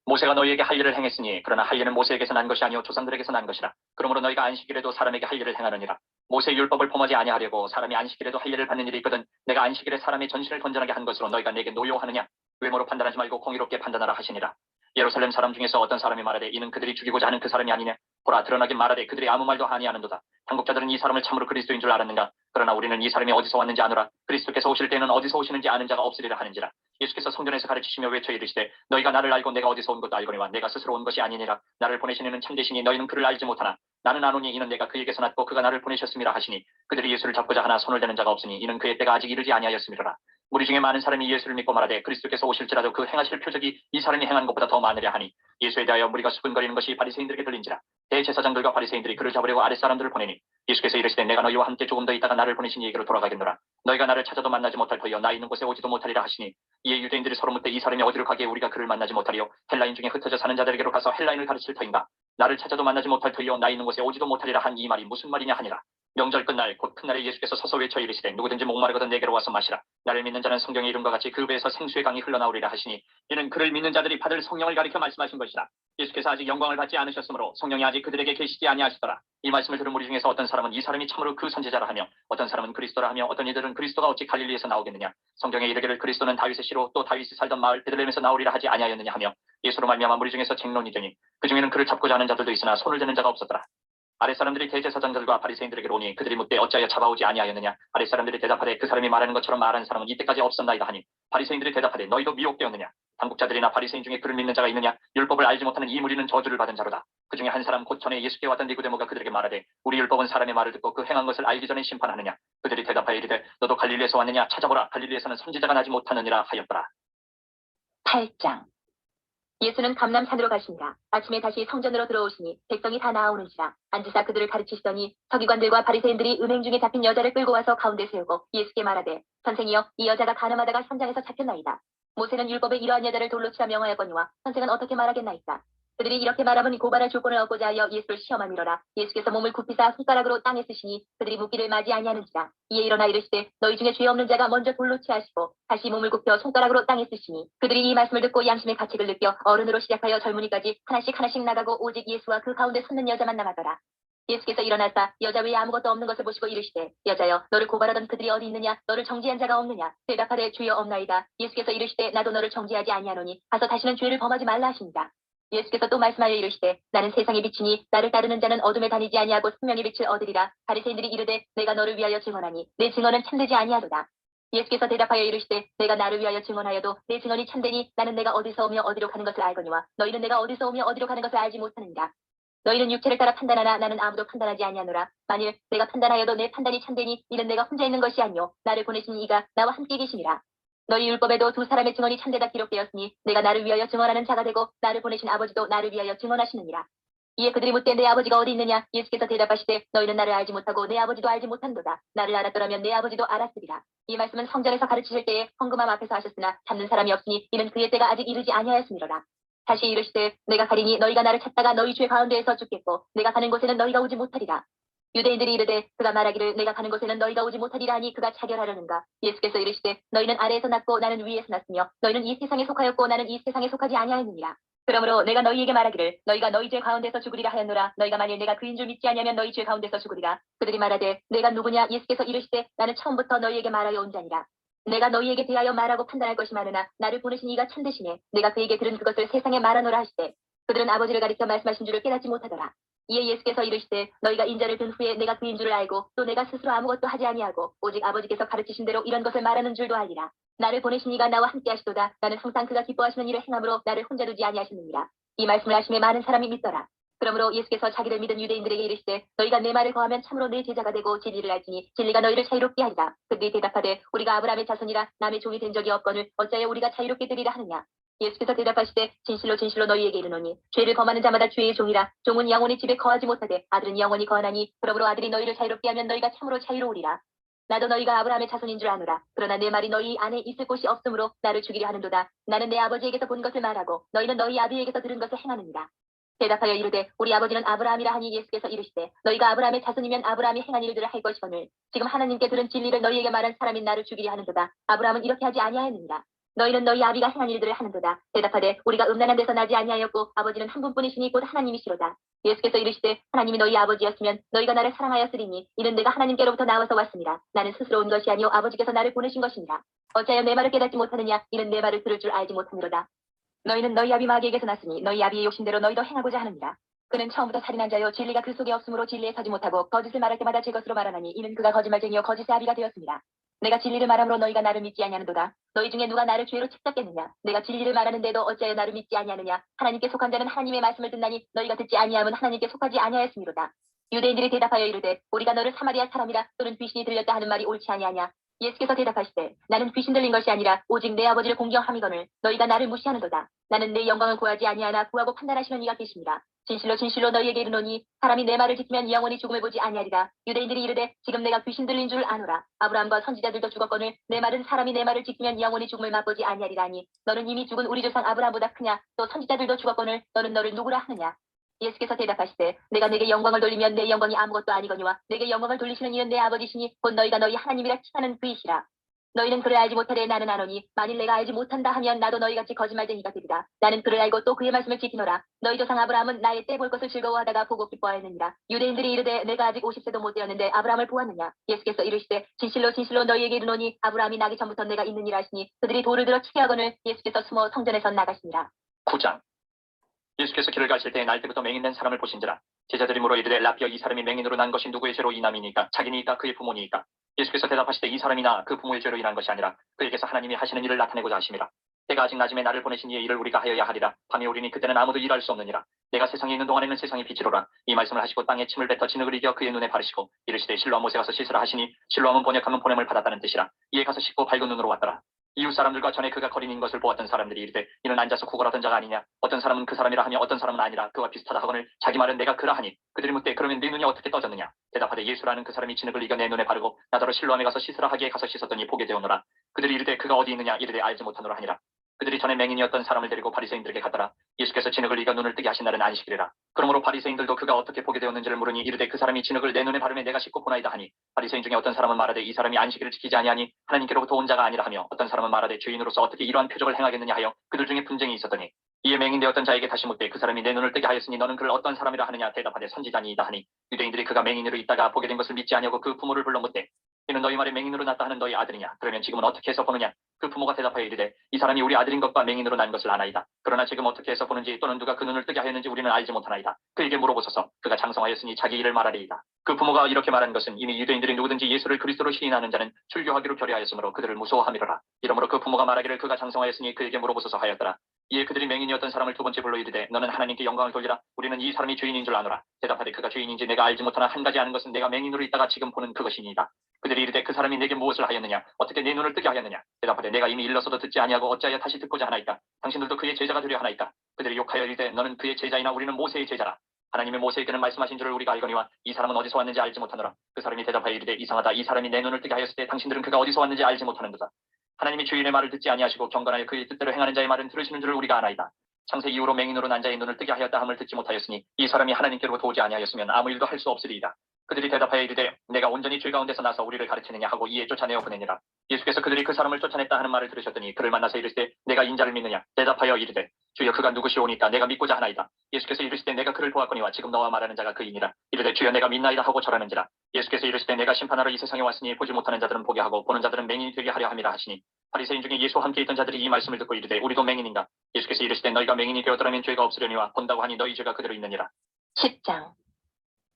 모세가 너희에게 할 일을 행했으니 그러나 할 일은 모세에게서 난 것이 아니요 조상들에게서 난 것이라. 그러므로 너희가 안식일에도 사람에게 할 일을 행하느니라. 모세의 율법을 범하지 아니하려고 사람이 안식일에도 할 일을 받는 일이 있거든 내가 안식일에 사람의 전신을 건전하게 한 것으로 너희가 내게 노여하느냐? 외모로 판단하지 말고 공의롭게 판단하라 하시니라. 예루살렘 사람 중에서 어떤 사람이 말하되 이는 그들이 죽이고자 하는 그 사람이 아니냐? 보라 드러나긴 말하되 그들이 아무 말도 아니하는도다. 당국자들은 이 사람을 참으로 그리스도인 줄 알았는가? 그러나 우리는 이 사람이 어디서 왔는지 아노라. 그리스도께서 오실 때는 어디서 오시는지 아는 자가 없으리라 하는지라. 예수께서 성전에서 가르치시며 외쳐 이르시되 너희가 나를 알고 내가 어디서 온 것도 알거니와 내가 스스로 온 것이 아니니라. 나를 보내신 이는 참되시니 너희는 그를 알지 못하나 나는 아노니 이는 내가 그에게서 났고 그가 나를 보내셨음이라 하시니 그들이 예수를 잡고자 하나 손을 대는 자가 없으니 이는 그의 때가 아직 이르지 아니하였음이로라. 무리 중에 많은 사람이 예수를 믿고 말하되 그리스도께서 오실지라도 그 행하실 표적이 이 사람이 행한 것보다 더 많으려 하니 예수에 대하여 무리가 수군거리는 것이 바리새인들에게 들린지라. 대제사장들과 바리새인들이 그를 잡으려고 아랫사람들을 보내니 예수께서 이르시되 내가 너희와 함께 조금 더 있다가 나를 보내신 이에게로 돌아가겠노라. 너희가 나를 찾아도 만나지 못할 터이요 나 있는 곳에 오지도 못하리라 하시니 이에 유대인들이 서로 묻되 이 사람이 어디로 가기에 우리가 그를 만나지 못하리요 헬라인 중에 흩어져 사는 자들에게로 가서 헬라인을 가르칠 터인가. 나를 찾아도 만나지 못할 터이요 나 있는 곳에 오지도 못하리라 한 이 말이 무슨 말이냐 하니라. 명절 끝날 곧 큰날에 예수께서 서서 외쳐 이르시되 누구든지 목마르거든 내게로 와서 마시라. 나를 믿는 자는 성경의 이름과 같이 그 배에서 생수의 강이 흘러나오리라 하시니 이는 그를 믿는 자들이 받을 성령을 가리켜 말씀하신 것이라. 예수께서 아직 영광을 받지 않으셨으므로 성령이 아직 그들에게 계시지 아니하시더라. 이 말씀을 들은 무리 중에서 어떤 사람은 이 사람이 참으로 그 선지자라 하며 어떤 사람은 그리스도라 하며 어떤 이들은 그리스도가 어찌 갈릴리에서 나오겠느냐? 성경에 이르기를 그리스도는 다윗의 씨로 또 다윗이 살던 마을 베들레헴에서 나오리라 하지 아니하였느냐 하며 예수로 말미암아 무리 중에서 쟁론이 되니 그 중에는 그를 잡고자 하는 자들도 있으나 손을 대는 자가 없었더라. 아랫사람들이 대제사장들과 바리새인들에게로 오니 그들이 묻되 어찌하여 잡아오지 아니하였느냐? 아랫사람들이 대답하되 그 사람이 말하는 것처럼 말하는 사람은 이때까지 없었나이다 하니 바리새인들이 대답하되 너희도 미혹되었느냐? 당국자들이나 바리새인 중에 그를 믿는 자가 있느냐? 율법을 알지 못하는 이 무리는 저주를 받은 자로다. 그 중에 한 사람 곧 전에 예수께 왔던 니고데모가 그들에게 말하되 우리 율법은 사람의 말을 듣고 그 행한 것을 알기 전에 심판하느냐? 그들이 대답하여 이르되 너도 갈릴리에서 왔느냐? 찾아보라 갈릴리에서는 선지자가 나지 못하느니라 하였더라. 8장. 예수는 감람산으로 가시니라. 아침에 다시 성전으로 들어오시니 백성이 다 나아오는지라. 앉으사 그들을 가르치시더니 서기관들과 바리새인들이 음행 중에 잡힌 여자를 끌고 와서 가운데 세우고 예수께 말하되 선생이여 이 여자가 간음하다가 현장에서 잡혔나이다. 모세는 율법에 이러한 여자를 돌로 치라 명하였거니와 선생은 어떻게 말하겠나이까? 그들이 이렇게 말하면 고발할 조건을 얻고자 하여 예수를 시험함이로라. 예수께서 몸을 굽히사 손가락으로 땅에 쓰시니 그들이 묻기를 맞이 아니하는지라. 이에 일어나 이르시되 너희 중에 죄 없는 자가 먼저 돌로 치하시고 다시 몸을 굽혀 손가락으로 땅에 쓰시니 그들이 이 말씀을 듣고 양심의 가책을 느껴 어른으로 시작하여 젊은이까지 하나씩 나가고 오직 예수와 그 가운데 섰는 여자만 남았더라. 예수께서 일어나사 여자 외에 아무것도 없는 것을 보시고 이르시되 여자여 너를 고발하던 그들이 어디 있느냐? 너를 정죄한 자가 없느냐? 대답하되 주여 없나이다. 예수께서 이르시되 나도 너를 정죄하지 아니하노니 가서 다시는 죄를 범하지 말라 하십니다. 예수께서 또 말씀하여 이르시되 나는 세상의 빛이니 나를 따르는 자는 어둠에 다니지 아니하고 생명의 빛을 얻으리라. 바리새인들이 이르되 내가 너를 위하여 증언하니 내 증언은 참되지 아니하도다. 예수께서 대답하여 이르시되 내가 나를 위하여 증언하여도 내 증언이 참되니 나는 내가 어디서 오며 어디로 가는 것을 알거니와 너희는 내가 어디서 오며 어디로 가는 것을 알지 못하느니라. 너희는 육체를 따라 판단하나 나는 아무도 판단하지 아니하노라. 만일 내가 판단하여도 내 판단이 참되니 이는 내가 혼자 있는 것이 아니요 나를 보내신 이가 나와 함께 계시니라. 너희 율법에도 두 사람의 증언이 참되다 기록되었으니 내가 나를 위하여 증언하는 자가 되고 나를 보내신 아버지도 나를 위하여 증언하시느니라. 이에 그들이 묻되 내 아버지가 어디 있느냐? 예수께서 대답하시되 너희는 나를 알지 못하고 내 아버지도 알지 못한도다. 나를 알았더라면 내 아버지도 알았으리라. 이 말씀은 성전에서 가르치실 때에 헌금함 앞에서 하셨으나 잡는 사람이 없으니 이는 그의 때가 아직 이르지 아니하였음이로라. 다시 이르시되 내가 가리니 너희가 나를 찾다가 너희 죄 가운데에서 죽겠고 내가 가는 곳에는 너희가 오지 못하리라. 유대인들이 이르되 그가 말하기를 내가 가는 곳에는 너희가 오지 못하리라 하니 그가 차결하려는가? 예수께서 이르시되 너희는 아래에서 났고 나는 위에서 났으며 너희는 이 세상에 속하였고 나는 이 세상에 속하지 아니하였느니라. 그러므로 내가 너희에게 말하기를 너희가 너희 죄 가운데서 죽으리라 하였노라. 너희가 만일 내가 그인 줄 믿지 아니하면 너희 죄 가운데서 죽으리라. 그들이 말하되 내가 누구냐? 예수께서 이르시되 나는 처음부터 너희에게 말하여 온 자니라. 내가 너희에게 대하여 말하고 판단할 것이 많으나 나를 보내신 이가 참되시네. 내가 그에게 들은 그것을 세상에 말하노라 하시되 그들은 아버지를 가리켜 말씀하신 줄을 깨닫지 못하더라. 이에 예수께서 이르시되 너희가 인자를 든 후에 내가 그인 줄을 알고 또 내가 스스로 아무것도 하지 아니하고 오직 아버지께서 가르치신 대로 이런 것을 말하는 줄도 알리라. 나를 보내신 이가 나와 함께 하시도다. 나는 항상 그가 기뻐하시는 일을 행함으로 나를 혼자 두지 아니하셨느니라. 이 말씀을 하심에 많은 사람이 믿더라. 그러므로 예수께서 자기를 믿은 유대인들에게 이르시되 너희가 내 말을 거하면 참으로 내 제자가 되고 진리를 알지니 진리가 너희를 자유롭게 하리라. 그들이 대답하되 우리가 아브라함의 자손이라 남의 종이 된 적이 없거늘 어찌하여 우리가 자유롭게 되리라 하느냐. 예수께서 대답하시되 진실로 진실로 너희에게 이르노니 죄를 범하는 자마다 주의 종이라. 종은 영원히 집에 거하지 못하되 아들은 영원히 거하나니 그러므로 아들이 너희를 자유롭게 하면 너희가 참으로 자유로우리라. 나도 너희가 아브라함의 자손인 줄 아노라. 그러나 내 말이 너희 안에 있을 곳이 없으므로 나를 죽이려 하는도다. 나는 내 아버지에게서 본 것을 말하고 너희는 너희 아비에게서 들은 것을 행하느니라. 대답하여 이르되 우리 아버지는 아브라함이라 하니 예수께서 이르시되 너희가 아브라함의 자손이면 아브라함이 행한 일들을 할 것이거늘 지금 하나님께 들은 진리를 너희에게 말한 사람인 나를 죽이려 하는도다. 아브라함은 이렇게 하지 아니하였느니라. 너희는 너희 아비가 행한 일들을 하는도다. 대답하되 우리가 음란한 데서 나지 아니하였고 아버지는 한 분뿐이시니 곧 하나님이시로다. 예수께서 이르시되 하나님이 너희 아버지였으면 너희가 나를 사랑하였으리니 이는 내가 하나님께로부터 나와서 왔습니다. 나는 스스로 온 것이 아니요 아버지께서 나를 보내신 것이니라. 어찌하여 내 말을 깨닫지 못하느냐. 이는 내 말을 들을 줄 알지 못하느로다. 너희는 너희 아비 마귀에게서 났으니 너희 아비의 욕심대로 너희도 행하고자 하느니라. 그는 처음부터 살인한 자요 진리가 그 속에 없으므로 진리에 서지 못하고 거짓을 말할 때마다 제 것으로 말하나니 이는 그가 거짓말쟁이요 거짓의 아비가 되었습니다. 내가 진리를 말함으로 너희가 나를 믿지 아니하는도다. 너희 중에 누가 나를 죄로 책잡겠느냐. 내가 진리를 말하는데도 어찌하여 나를 믿지 아니하느냐. 하나님께 속한 자는 하나님의 말씀을 듣나니 너희가 듣지 아니함은 하나님께 속하지 아니하였음이로다. 유대인들이 대답하여 이르되 우리가 너를 사마리아 사람이라 또는 귀신이 들렸다 하는 말이 옳지 아니하냐. 예수께서 대답하시되 나는 귀신 들린 것이 아니라 오직 내 아버지를 공경함이거늘 너희가 나를 무시하는도다. 나는 내 영광을 구하지 아니하나 구하고 판단하시는 이가 계십니다. 진실로 진실로 너희에게 이르노니 사람이 내 말을 지키면 영원히 죽음을 보지 아니하리라. 유대인들이 이르되 지금 내가 귀신 들린 줄 아노라. 아브라함과 선지자들도 죽었거늘 내 말은 사람이 내 말을 지키면 영원히 죽음을 맛보지 아니하리라니 너는 이미 죽은 우리 조상 아브라함보다 크냐. 또 선지자들도 죽었거늘 너는 너를 누구라 하느냐. 예수께서 대답하시되 내가 내게 영광을 돌리면 내 영광이 아무것도 아니거니와 내게 영광을 돌리시는 이는 내 아버지시니 곧 너희가 너희 하나님이라 칭하는 그이시라. 너희는 그를 알지 못하되 나는 아노니 만일 내가 알지 못한다 하면 나도 너희같이 거짓말쟁이가 되리라. 나는 그를 알고 또 그의 말씀을 지키노라. 너희 조상 아브라함은 나의 때 볼 것을 즐거워하다가 보고 기뻐하였느니라. 유대인들이 이르되 내가 아직 50세도 못 되었는데 아브라함을 보았느냐. 예수께서 이르시되 진실로 진실로 너희에게 이르노니 아브라함이 나기 전부터 내가 있느니라 하시니 그들이 돌을 들어 치게 하거늘 예수께서 숨어 성전에서 나가시니라. 9장. 예수께서 길을 가실 때에 날 때부터 맹인된 사람을 보신지라. 제자들이 물어 이르되 라피어 이 사람이 맹인으로 난 것이 누구의 죄로 인함이니까 자기니까 그의 부모니까. 예수께서 대답하시되 이 사람이나 그 부모의 죄로 인한 것이 아니라 그에게서 하나님이 하시는 일을 나타내고자 하심이라. 때가 아직 낮음에 나를 보내신 이의 일을 우리가 하여야 하리라. 밤이 오리니 그때는 아무도 일할 수 없느니라. 내가 세상에 있는 동안에는 세상의 빛이로라. 이 말씀을 하시고 땅에 침을 뱉어 진흙을 이겨 그의 눈에 바르시고 이르시되 실로암 못에 가서 씻으라 하시니 실로암은 번역하면 보냄을 받았다는 뜻이라. 이에 가서 씻고 밝은 눈으로 왔더라. 이웃 사람들과 전에 그가 거린인 것을 보았던 사람들이 이르되 이는 앉아서 구걸하던 자가 아니냐. 어떤 사람은 그 사람이라 하며 어떤 사람은 아니라 그와 비슷하다 하거늘 자기 말은 내가 그라 하니 그들이 묻되 그러면 네 눈이 어떻게 떠졌느냐. 대답하되 예수라는 그 사람이 진흙을 이겨 내 눈에 바르고 나더러 실로암에 가서 씻으라 하기에 가서 씻었더니 보게 되오노라. 그들이 이르되 그가 어디 있느냐. 이르되 알지 못하노라 하니라. 그들이 전에 맹인이었던 사람을 데리고 바리새인들에게 갔더라. 예수께서 진흙을 이겨 눈을 뜨게 하신 날은 안식일이라. 그러므로 바리새인들도 그가 어떻게 보게 되었는지를 물으니 이르되 그 사람이 진흙을 내 눈에 바르매 내가 씻고 보나이다 하니 바리새인 중에 어떤 사람은 말하되 이 사람이 안식일을 지키지 아니하니 하나님께로부터 온 자가 아니라 하며 어떤 사람은 말하되 죄인으로서 어떻게 이러한 표적을 행하겠느냐 하여 그들 중에 분쟁이 있었더니 이에 맹인되었던 자에게 다시 묻되 그 사람이 내 눈을 뜨게 하였으니 너는 그를 어떤 사람이라 하느냐. 대답하되 선지자니이다 하니 유대인들이 그가 맹인으로 있다가 보게 된 것을 믿지 아니하고 그 부모를 불러 묻되 이는 너희 말에 맹인으로 났다 하는 너희 아들이냐. 그러면 지금은 어떻게 해서 보느냐. 그 부모가 대답하여 이르되 이 사람이 우리 아들인 것과 맹인으로 난 것을 아나이다. 그러나 지금 어떻게 해서 보는지 또는 누가 그 눈을 뜨게 하였는지 우리는 알지 못하나이다. 그에게 물어보소서. 그가 장성하였으니 자기 일을 말하리이다. 그 부모가 이렇게 말한 것은 이미 유대인들이 누구든지 예수를 그리스도로 시인하는 자는 출교하기로 결의하였으므로 그들을 무서워함이로라. 이러므로 그 부모가 말하기를 그가 장성하였으니 그에게 물어보소서 하였더라. 이에 그들이 맹인이었던 사람을 두 번째 불러 이르되 너는 하나님께 영광을 돌리라. 우리는 이 사람이 죄인인 줄 아노라. 대답하되 그가 죄인인지 내가 알지 못하나 한 가지 아는 것은 내가 맹인으로 있다가 지금 보는 그것이니이다. 그들이 이르되 그 사람이 내게 무엇을 하였느냐. 어떻게 내 눈을 뜨게 하였느냐. 대답하되 내가 이미 일러서도 듣지 아니하고 어찌하여 다시 듣고자 하나이까. 당신들도 그의 제자가 되려 하나이까. 그들이 욕하여 이르되 너는 그의 제자이나 우리는 모세의 제자라. 하나님의 모세에게는 말씀하신 줄을 우리가 알거니와 이 사람은 어디서 왔는지 알지 못하노라. 그 사람이 대답하여 이르되 이상하다. 이 사람이 내 눈을 뜨게 하였을 때 당신들은 그가 어디서 왔는지 알지 못하는도다. 하나님이 주인의 말을 듣지 아니하시고 경건하여 그의 뜻대로 행하는 자의 말은 들으시는 줄을 우리가 아나이다. 창세 이후로 맹인으로 난 자의 눈을 뜨게 하였다 함을 듣지 못하였으니 이 사람이 하나님께로부터 오지 아니하였으면 아무 일도 할 수 없으리이다. 그들이 대답하여 이르되 내가 온전히 죄 가운데서 나서 우리를 가르치느냐 하고 이에 쫓아내어 보내니라. 예수께서 그들이 그 사람을 쫓아냈다 하는 말을 들으셨더니 그를 만나서 이르시되 내가 인자를 믿느냐. 대답하여 이르되 주여 그가 누구시오니까 내가 믿고자 하나이다. 예수께서 이르시되 내가 그를 보았거니와 지금 너와 말하는 자가 그이니라. 이르되 주여 내가 믿나이다 하고 절하는지라. 예수께서 이르시되 내가 심판하러 이 세상에 왔으니 보지 못하는 자들은 보게 하고 보는 자들은 맹인이 되게 하려 함이라 하시니 바리새인 중에 예수와 함께 있던 자들이 이 말씀을 듣고 이르되 우리도 맹인인가. 예수께서 이르시되 너희가 맹인이 되었더라면 죄가 없으려니와 본다고 하니 너희 죄가 그대로 있느니라. 10장.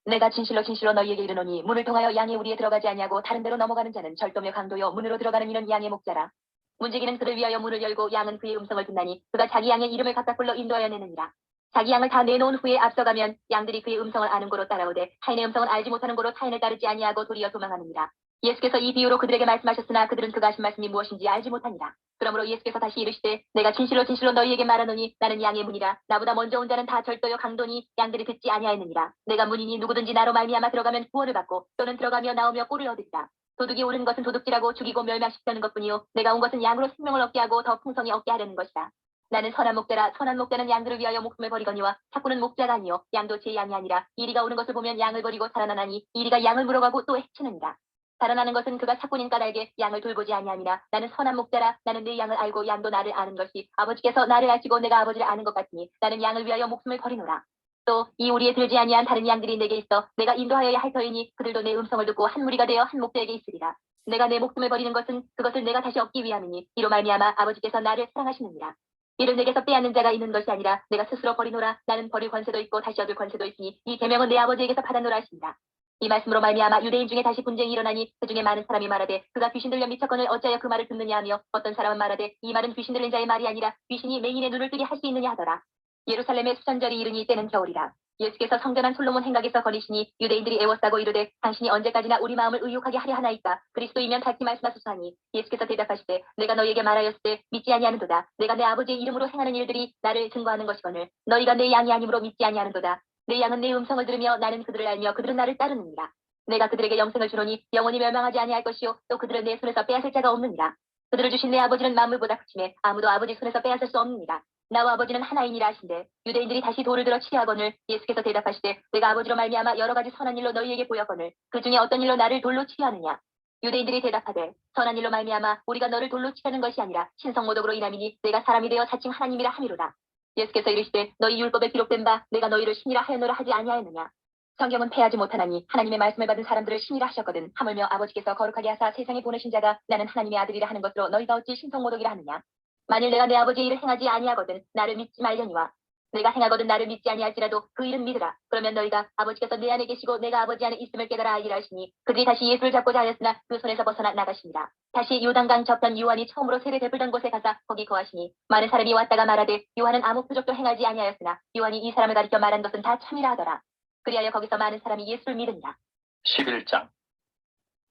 내가 진실로 진실로 너희에게 이르노니 문을 통하여 양의 우리에 들어가지 아니하고 다른 데로 넘어가는 자는 절도며 강도요 문으로 들어가는 이는 양의 목자라. 문지기는 그를 위하여 문을 열고 양은 그의 음성을 듣나니 그가 자기 양의 이름을 각각 불러 인도하여 내느니라. 자기 양을 다 내놓은 후에 앞서가면 양들이 그의 음성을 아는 고로 따라오되 타인의 음성은 알지 못하는 고로 타인을 따르지 아니하고 도리어 도망하느니라. 예수께서 이 비유로 그들에게 말씀하셨으나 그들은 그가 하신 말씀이 무엇인지 알지 못하니라. 그러므로 예수께서 다시 이르시되 내가 진실로 진실로 너희에게 말하노니 나는 양의 문이라. 나보다 먼저 온 자는 다 절도요 강도니 양들이 듣지 아니하였느니라. 내가 문이니 누구든지 나로 말미암아 들어가면 구원을 받고 또는 들어가며 나오며 꼴을 얻으리라. 도둑이 오는 것은 도둑질하고 죽이고 멸망시키는 것뿐이요 내가 온 것은 양으로 생명을 얻게 하고 더 풍성히 얻게 하려는 것이다. 나는 선한 목자라. 선한 목자는 양들을 위하여 목숨을 버리거니와 삭구는 목자가 아니요 양도 제 양이 아니라. 이리가 오는 것을 보면 양을 버리고 살아나나니 이리가 양을 물어가고 또 해치느니라. 살아나는 것은 그가 삭구인 까닭에 양을 돌보지 아니함이나 나는 선한 목자라. 나는 내 양을 알고 양도 나를 아는 것이 아버지께서 나를 아시고 내가 아버지를 아는 것 같으니 나는 양을 위하여 목숨을 버리노라. 또 이 우리에 들지 아니한 다른 양들이 내게 있어 내가 인도하여야 할 터이니 그들도 내 음성을 듣고 한 무리가 되어 한 목자에게 있으리라. 내가 내 목숨을 버리는 것은 그것을 내가 다시 얻기 위함이니 이로 말미암아 아버지께서 나를 사랑하시느니라. 이를 내게서 빼앗는 자가 있는 것이 아니라 내가 스스로 버리노라. 나는 버릴 권세도 있고 다시 얻을 권세도 있으니 이 계명은 내 아버지에게서 받았노라 하시니라. 이 말씀으로 말미암아 유대인 중에 다시 분쟁이 일어나니 그 중에 많은 사람이 말하되 그가 귀신 들려 미쳤거늘 어찌하여 그 말을 듣느냐 하며 어떤 사람은 말하되 이 말은 귀신 들린 자의 말이 아니라 귀신이 맹인의 눈을 뜨게 할 수 있느냐 하더라. 예루살렘의 수전절이 이르니 때는 겨울이라. 예수께서 성전한 솔로몬 행각에서 거니시니 유대인들이 애워싸고 이르되 당신이 언제까지나 우리 마음을 의욕하게 하려 하나이까. 그리스도이면 밝히 말씀하소서 하니 예수께서 대답하시되 내가 너희에게 말하였을 때 믿지 아니하는도다. 내가 내 아버지의 이름으로 행하는 일들이 나를 증거하는 것이거늘 너희가 내 양이 아니므로 믿지 아니하는도다. 내 양은 내 음성을 들으며 나는 그들을 알며 그들은 나를 따르느니라. 내가 그들에게 영생을 주노니 영원히 멸망하지 아니할 것이요 또 그들은 내 손에서 빼앗을 자가 없느니라. 그들을 주신 내 아버지는 만물보다 크심에 아무도 아버지 손에서 빼앗을 수 없느니라. 나와 아버지는 하나이니라 하신대 유대인들이 다시 돌을 들어 치하거늘 예수께서 대답하시되 내가 아버지로 말미암아 여러 가지 선한 일로 너희에게 보였거늘 그 중에 어떤 일로 나를 돌로 치하느냐. 유대인들이 대답하되 선한 일로 말미암아 우리가 너를 돌로 치하는 것이 아니라 신성모독으로 인함이니 내가 사람이 되어 자칭 하나님이라 함이로다. 예수께서 이르시되 너희 율법에 기록된 바 내가 너희를 신이라 하였노라 하지 아니하였느냐. 성경은 패하지 못하나니 하나님의 말씀을 받은 사람들을 신이라 하셨거든. 하물며 아버지께서 거룩하게 하사 세상에 보내신 자가 나는 하나님의 아들이라 하는 것으로 너희가 어찌 신성모독이라 하느냐. 만일 내가 내 아버지의 일을 행하지 아니하거든 나를 믿지 말려니와 내가 행하거든 나를 믿지 아니할지라도 그 일은 믿으라. 그러면 너희가 아버지께서 내 안에 계시고 내가 아버지 안에 있음을 깨달아 알리라 하시니 그들이 다시 예수를 잡고자 하였으나 그 손에서 벗어나 나가시니라. 다시 요단강 저편 요한이 처음으로 세례 베풀던 곳에 가서 거기 거하시니 많은 사람이 왔다가 말하되 요한은 아무 표적도 행하지 아니하였으나 요한이 이 사람을 가리켜 말한 것은 다 참이라 하더라. 그리하여 거기서 많은 사람이 예수를 믿으니라. 11장.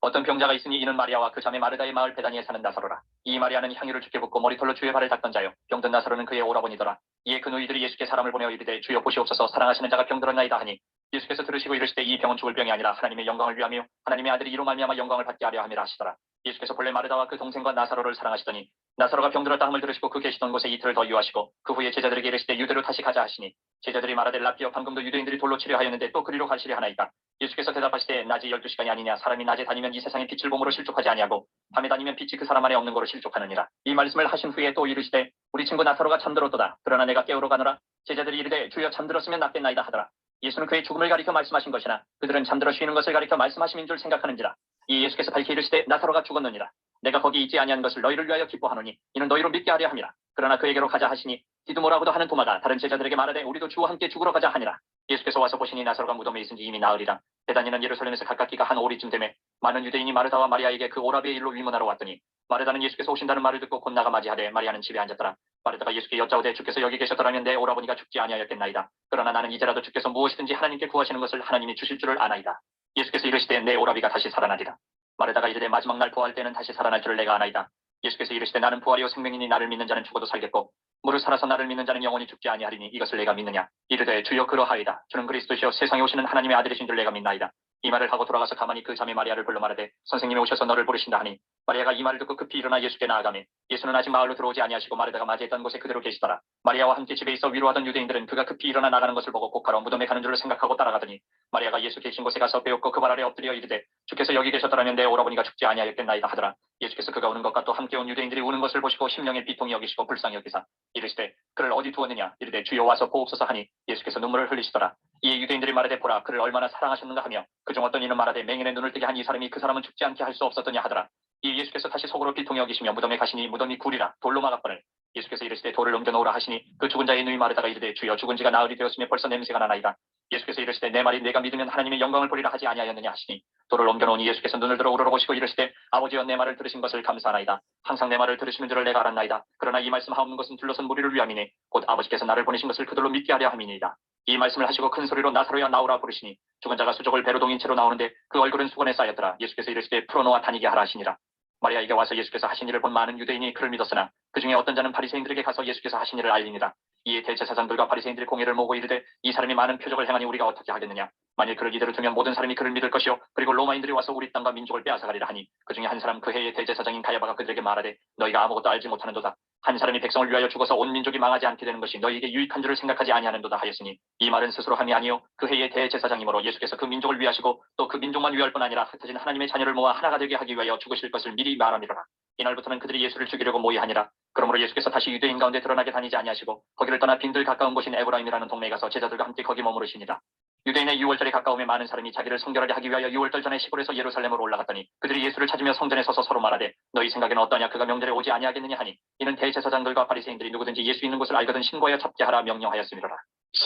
어떤 병자가 있으니 이는 마리아와 그 자매 마르다의 마을 베다니에 사는 나사로라. 이 마리아는 향유를 주께 붓고 머리털로 주의 발을 닦던 자요 병든 나사로는 그의 오라버니더라. 이에 그 누이들이 예수께 사람을 보내어 이르되 주여 보시옵소서 사랑하시는 자가 병들었나이다 하니 예수께서 들으시고 이르시되 이 병은 죽을 병이 아니라 하나님의 영광을 위하며 하나님의 아들이 이로 말미암아 영광을 받게 하려 함이라 하시더라. 예수께서 본래 마르다와 그 동생과 나사로를 사랑하시더니 나사로가 병들었다 함을 들으시고 그 계시던 곳에 이틀을 더 유하시고 그 후에 제자들에게 이르시되 유대로 다시 가자 하시니 제자들이 말하되 라피어 방금도 유대인들이 돌로 치려 하였는데 또 그리로 가시려 하나이까. 예수께서 대답하시되 낮이 12시간이 아니냐. 사람이 낮에 다니면 이 세상의 빛을 봄으로 실족하지 아니하고 밤에 다니면 빛이 그 사람 안에 없는 거로 실족하느니라. 이 말씀을 하신 후에 또 이르시되 우리 친구 나사로가 잠들었도다. 그러나 내가 깨우러 가노라. 제자들이 이르되 주여 잠들었으면 낫겠나이다 하더라. 예수는 그의 죽음을 가리켜 말씀하신 것이나 그들은 잠들어 쉬는 것을 가리켜 말씀하심인 줄 생각하는지라. 이 예수께서 밝히 이르시되 나사로가 죽었느니라. 내가 거기 있지 아니한 것을 너희를 위하여 기뻐하노니 이는 너희로 믿게 하려 함이라. 그러나 그에게로 가자 하시니 디두모라고도 하는 도마가 다른 제자들에게 말하되 우리도 주와 함께 죽으러 가자 하니라. 예수께서 와서 보시니 나사로가 무덤에 있은지 이미 나으리라. 베다니는 예루살렘에서 가깝기가 한 오리쯤 되매 많은 유대인이 마르다와 마리아에게 그 오라비의 일로 위문하러 왔더니 마르다는 예수께서 오신다는 말을 듣고 곧 나가 맞이하되 마리아는 집에 앉았더라. 마르다가 예수께 여짜오되 주께서 여기 계셨더라면 내 오라버니가 죽지 아니하였겠나이다. 그러나 나는 이제라도 주께서 무엇이든지 하나님께 구하시는 것을 하나님이 주실 줄을 아나이다. 예수께서 이르시되 내 오라비가 다시 살아나리라. 마르다가 이르되 마지막 날 부활 때는 다시 살아날 줄을 내가 아나이다. 예수께서 이르시되 나는 부활이요 생명이니 나를 믿는 자는 죽어도 살겠고 무릇 살아서 나를 믿는 자는 영원히 죽지 아니하리니 이것을 내가 믿느냐. 이르되 주여 그러하이다. 주는 그리스도시요 세상에 오시는 하나님의 아들이신 줄 내가 믿나이다. 이 말을 하고 돌아가서 가만히 그 자매 마리아를 불러 말하되 선생님이 오셔서 너를 부르신다 하니 마리아가 이 말을 듣고 급히 일어나 예수께 나아가매 예수는 아직 마을로 들어오지 아니하시고 마르다가 맞이했던 곳에 그대로 계시더라. 마리아와 함께 집에 있어 위로하던 유대인들은 그가 급히 일어나 나가는 것을 보고 곧바로 무덤에 가는 줄로 생각하고 따라가더니 마리아가 예수 계신 곳에 가서 배웠고 그 발 아래 엎드려 이르되 주께서 여기 계셨더라면 내 오라버니가 죽지 아니하였겠나이다 하더라. 예수께서 그가 우는 것과 또 함께 온 유대인들이 우는 것을 보시고 심령의 비통이 여기시고 불쌍히 여기사 이르시되 그를 어디 두었느냐. 이르되 주여 와서 보옵소서 하니 예수께서 눈물을 흘리시더라. 이에 유대인들이 말하되 보라 그를 얼마나 사랑하셨는가 하며 그중 어떤 이는 말하되 맹인의 눈을 뜨게 한 이 사람이 그 사람은 죽지 않게 할 수 없었더냐 하더라. 이 예수께서 다시 속으로 비통히 여기시며 무덤에 가시니 무덤이 굴이라 돌로 막았거늘 예수께서 이르시되 돌을 옮겨놓으라 하시니 그 죽은 자의 누이 마르다가 이르되 주여 죽은 지가 나흘이 되었으며 벌써 냄새가 나나이다. 예수께서 이르시되 내 말이 내가 믿으면 하나님의 영광을 보리라 하지 아니하였느냐 하시니 돌을 옮겨놓으니 예수께서 눈을 들어 우러러보시고 이르시되 아버지여 내 말을 들으신 것을 감사하나이다. 항상 내 말을 들으시는 줄을 내가 알았나이다. 그러나 이 말씀 하옵는 것은 둘러선 무리를 위함이니 곧 아버지께서 나를 보내신 것을 그들로 믿게 하려 함이니이다. 이 말씀을 하시고 큰 소리로 나사로야 나오라 부르시니 죽은 자가 수족을 배로 동인 채로 나오는데 그 얼굴은 수건에 쌓였더라. 예수께서 이르시되 풀어놓아 다니게 하라 하시니라. 마리아에게 와서 예수께서 하신 일을 본 많은 유대인이 그를 믿었으나 그 중에 어떤 자는 바리새인들에게 가서 예수께서 하신 일을 알리니라. 이에 대제사장들과 바리새인들이 공회를 모으고 이르되 이 사람이 많은 표적을 행하니 우리가 어떻게 하겠느냐. 만일 그를 이대로 두면 모든 사람이 그를 믿을 것이요 그리고 로마인들이 와서 우리 땅과 민족을 빼앗아가리라 하니 그 중에 한 사람 그 해의 대제사장인 가야바가 그들에게 말하되 너희가 아무것도 알지 못하는도다. 한 사람이 백성을 위하여 죽어서 온 민족이 망하지 않게 되는 것이 너희에게 유익한 줄을 생각하지 아니하는도다 하였으니 이 말은 스스로 함이 아니요 그 해의 대제사장이므로 예수께서 그 민족을 위하시고 또 그 민족만 위할 뿐 아니라 흩어진 하나님의 자녀를 모아 하나가 되게 하기 위하여 죽으실 것을 미리 말함이로라. 이날부터는 그들이 예수를 죽이려고 모의하니라. 그러므로 예수께서 다시 유대인 가운데 드러나게 다니지 아니하시고 거기를 떠나 빈들 가까운 곳인 에브라임이라는 동네에 가서 제자들과 함께 거기 머무르시니라. 유대인의 유월절이 가까움에 많은 사람이 자기를 성결하게 하기 위하여 유월절 전에 시골에서 예루살렘으로 올라갔더니 그들이 예수를 찾으며 성전에 서서 서로 말하되 너희 생각에는 어떠냐. 그가 명절에 오지 아니하겠느냐 하니 이는 대제사장들과 바리새인들이 누구든지 예수 있는 곳을 알거든 신고하여 잡게 하라 명령하였음이로라.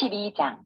12장.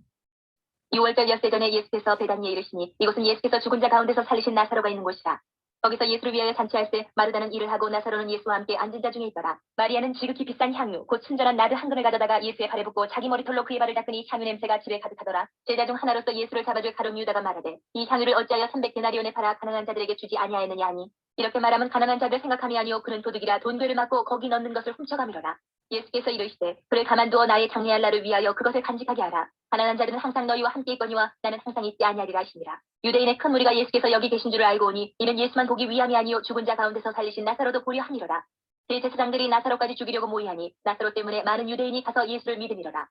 6월절 엿새 전에 예수께서 베다니에 이르시니 이곳은 예수께서 죽은 자 가운데서 살리신 나사로가 있는 곳이라. 거기서 예수를 위하여 잔치할세 마르다는 일을 하고 나사로는 예수와 함께 앉은 자 중에 있더라. 마리아는 지극히 비싼 향유 곧 친절한 나드 한 금을 가져다가 예수의 발에 붓고 자기 머리털로 그의 발을 닦으니 향유 냄새가 집에 가득하더라. 제자 중 하나로서 예수를 잡아줄 가룟 유다가 말하되 이 향유를 어찌하여 300데나리온에 팔아 가난한 자들에게 주지 아니하였느냐 하니 이렇게 말하면 가난한 자들 생각함이 아니오 그는 도둑이라 돈괴를 맞고 거기 넣는 것을 훔쳐가미로라. 예수께서 이르시되 그를 가만두어 나의 장래할 날을 위하여 그것을 간직하게 하라. 가난한 자들은 항상 너희와 함께 있거니와 나는 항상 있지 아니하리라 하시니라. 유대인의 큰 무리가 예수께서 여기 계신 줄을 알고 오니 이는 예수만 보기 위함이 아니요 죽은 자 가운데서 살리신 나사로도 보려 함이로라. 대제사장들이 나사로까지 죽이려고 모의하니 나사로 때문에 많은 유대인이 가서 예수를 믿으니로라.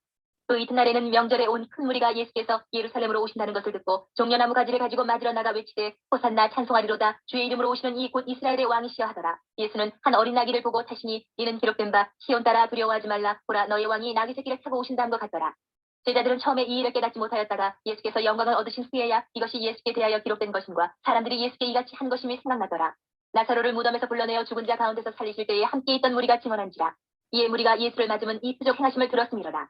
그 이튿날에는 명절에 온 큰 무리가 예수께서 예루살렘으로 오신다는 것을 듣고 종려나무 가지를 가지고 맞으러 나가 외치되 호산나 찬송하리로다. 주의 이름으로 오시는 이 곧 이스라엘의 왕이시여 하더라. 예수는 한 어린 나귀를 보고 타시니 이는 기록된 바 시온 따라 두려워하지 말라. 보라 너의 왕이 나귀 새끼를 타고 오신다는 것 같더라. 제자들은 처음에 이 일을 깨닫지 못하였다가 예수께서 영광을 얻으신 후에야 이것이 예수께 대하여 기록된 것임과 사람들이 예수께 이같이 한 것임이 생각나더라. 나사로를 무덤에서 불러내어 죽은 자 가운데서 살리실 때에 함께 있던 무리가 증언한지라. 이에 무리가 예수를 맞으면 이 표적 행하심을 들었음이로라.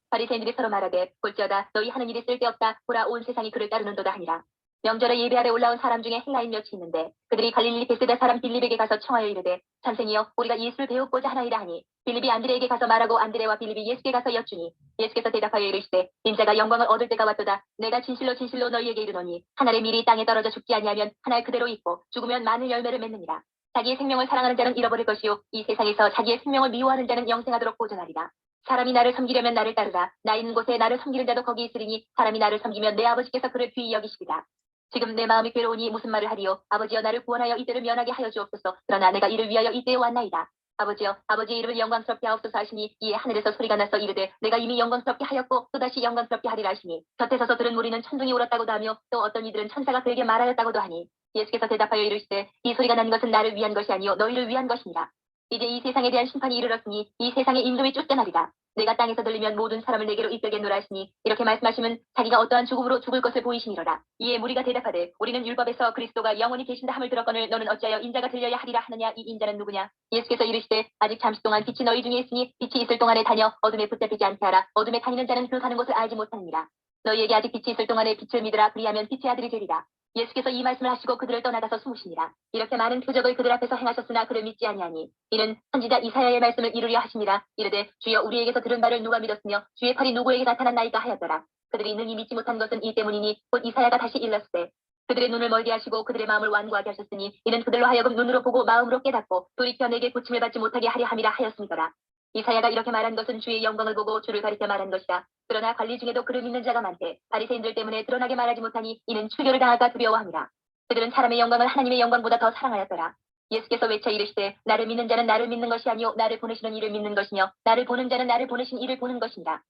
바리새인들이 서로 말하되 볼지어다 너희 하는 일이 쓸데없다. 보라 온 세상이 그를 따르는도다 하니라. 명절에 예배하러 올라온 사람 중에 헬라인 몇이 있는데 그들이 갈릴리 베세다 사람 빌립에게 가서 청하여 이르되 선생이여 우리가 예수를 배우고자 하나이다 하니 빌립이 안드레에게 가서 말하고 안드레와 빌립이 예수께 가서 여쭈니 예수께서 대답하여 이르시되 인자가 영광을 얻을 때가 왔도다. 내가 진실로 진실로 너희에게 이르노니 한 알의 밀이 땅에 떨어져 죽지 아니하면 한 알 그대로 있고 죽으면 많은 열매를 맺느니라. 자기의 생명을 사랑하는 자는 잃어버릴 것이요 이 세상에서 자기의 생명을 미워하는 자는 영생하도록 보존하리라. 사람이 나를 섬기려면 나를 따르라. 나 있는 곳에 나를 섬기는 자도 거기 있으리니 사람이 나를 섬기면 내 아버지께서 그를 귀히 여기시리라. 지금 내 마음이 괴로우니 무슨 말을 하리요. 아버지여 나를 구원하여 이때를 면하게 하여 주옵소서. 그러나 내가 이를 위하여 이때에 왔나이다. 아버지여 아버지의 이름을 영광스럽게 하옵소서 하시니 이에 하늘에서 소리가 나서 이르되 내가 이미 영광스럽게 하였고 또다시 영광스럽게 하리라 하시니 곁에 서서 들은 무리는 천둥이 울었다고도 하며 또 어떤 이들은 천사가 그에게 말하였다고도 하니 예수께서 대답하여 이르시되 이 소리가 난 것은 나를 위한 것이 아니요 너희를 위한 것이니라. 이제 이 세상에 대한 심판이 이르렀으니 이 세상의 임금이 쫓겨나리라. 내가 땅에서 들리면 모든 사람을 내게로 이끌겠노라 하시니 이렇게 말씀하시면 자기가 어떠한 죽음으로 죽을 것을 보이시니로라. 이에 무리가 대답하되 우리는 율법에서 그리스도가 영원히 계신다 함을 들었거늘 너는 어찌하여 인자가 들려야 하리라 하느냐. 이 인자는 누구냐. 예수께서 이르시되 아직 잠시 동안 빛이 너희 중에 있으니 빛이 있을 동안에 다녀 어둠에 붙잡히지 않게 하라. 어둠에 다니는 자는 그 가는 곳을 알지 못하느니라. 너희에게 아직 빛이 있을 동안에 빛을 믿으라. 그리하면 빛의 아들이 되리라. 예수께서 이 말씀을 하시고 그들을 떠나가서 숨으시니라. 이렇게 많은 표적을 그들 앞에서 행하셨으나 그를 믿지 아니하니 이는 선지자 이사야의 말씀을 이루려 하심이라. 이르되 주여 우리에게서 들은 바를 누가 믿었으며 주의 팔이 누구에게 나타났나이까 하였더라. 그들이 능히 믿지 못한 것은 이 때문이니 곧 이사야가 다시 일렀으되 그들의 눈을 멀게 하시고 그들의 마음을 완고하게 하셨으니 이는 그들로 하여금 눈으로 보고 마음으로 깨닫고 돌이켜 내게 고침을 받지 못하게 하려 함이라 하였음이더라. 이사야가 이렇게 말한 것은 주의 영광을 보고 주를 가리켜 말한 것이다. 그러나 관리 중에도 그를 믿는 자가 많되 바리새인들 때문에 드러나게 말하지 못하니 이는 출교를 당할까 두려워함이라. 그들은 사람의 영광을 하나님의 영광보다 더 사랑하였더라. 예수께서 외쳐 이르시되 나를 믿는 자는 나를 믿는 것이 아니요 나를 보내시는 이를 믿는 것이며 나를 보는 자는 나를 보내신 이를 보는 것이니라.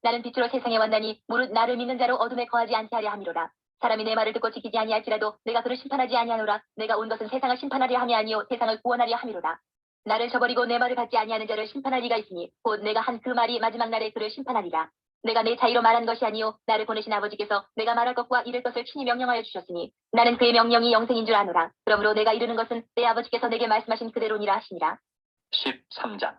나는 빛으로 세상에 왔나니 무릇 나를 믿는 자로 어둠에 거하지 않게 하려 함이로라. 사람이 내 말을 듣고 지키지 아니할지라도 내가 그를 심판하지 아니하노라. 내가 온 것은 세상을 심판하려 함이 아니요 세상을 구원하려 함이로라. 나를 저버리고 내 말을 받지 아니하는 자를 심판할 리가 있으니 곧 내가 한 그 말이 마지막 날에 그를 심판하리라. 내가 내 자의로 말한 것이 아니요 나를 보내신 아버지께서 내가 말할 것과 이를 것을 친히 명령하여 주셨으니 나는 그의 명령이 영생인 줄 아노라. 그러므로 내가 이르는 것은 내 아버지께서 내게 말씀하신 그대로니라 하시니라. 13장.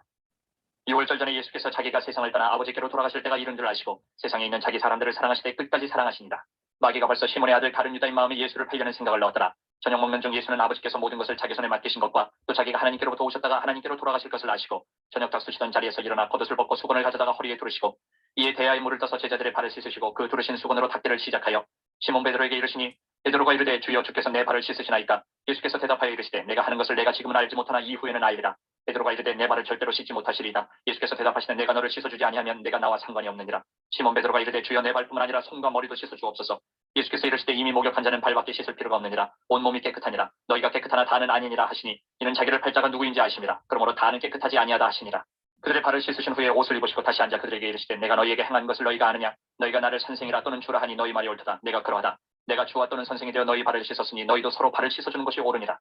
6월절 전에 예수께서 자기가 세상을 떠나 아버지께로 돌아가실 때가 이른 줄 아시고 세상에 있는 자기 사람들을 사랑하시되 끝까지 사랑하시니라. 마귀가 벌써 시몬의 아들 다른 유다인 마음에 예수를 팔려는 생각을 넣었더라. 저녁 먹는 중 예수는 아버지께서 모든 것을 자기 손에 맡기신 것과 또 자기가 하나님께로부터 오셨다가 하나님께로 돌아가실 것을 아시고 저녁 닥수시던 자리에서 일어나 겉옷을 벗고 수건을 가져다가 허리에 두르시고 이에 대야에 물을 떠서 제자들의 발을 씻으시고 그 두르신 수건으로 닦기를 시작하여 시몬 베드로에게 이르시니 베드로가 이르되 주여 주께서 내 발을 씻으시나이까. 예수께서 대답하여 이르시되 내가 하는 것을 내가 지금은 알지 못하나 이후에는 알리라. 베드로가 이르되 내 발을 절대로 씻지 못하시리이다. 예수께서 대답하시되 내가 너를 씻어주지 아니하면 내가 나와 상관이 없느니라. 시몬 베드로가 이르되 주여 내 발뿐만 아니라 손과 머리도 씻어주옵소서. 예수께서 이르시되 이미 목욕한 자는 발밖에 씻을 필요가 없느니라. 온몸이 깨끗하니라. 너희가 깨끗하나 다는 아니니라 하시니 이는 자기를 팔자가 누구인지 아심이라. 그러므로 다는 깨끗하지 아니하다 하시니라. 그들의 발을 씻으신 후에 옷을 입으시고 다시 앉아 그들에게 이르시되 내가 너희에게 행한 것을 너희가 아느냐. 너희가 나를 선생이라 또는 주라 하니 너희 말이 옳도다. 내가 그러하다. 내가 주와 또는 선생이 되어 너희 발을 씻었으니 너희도 서로 발을 씻어주는 것이 옳으니라.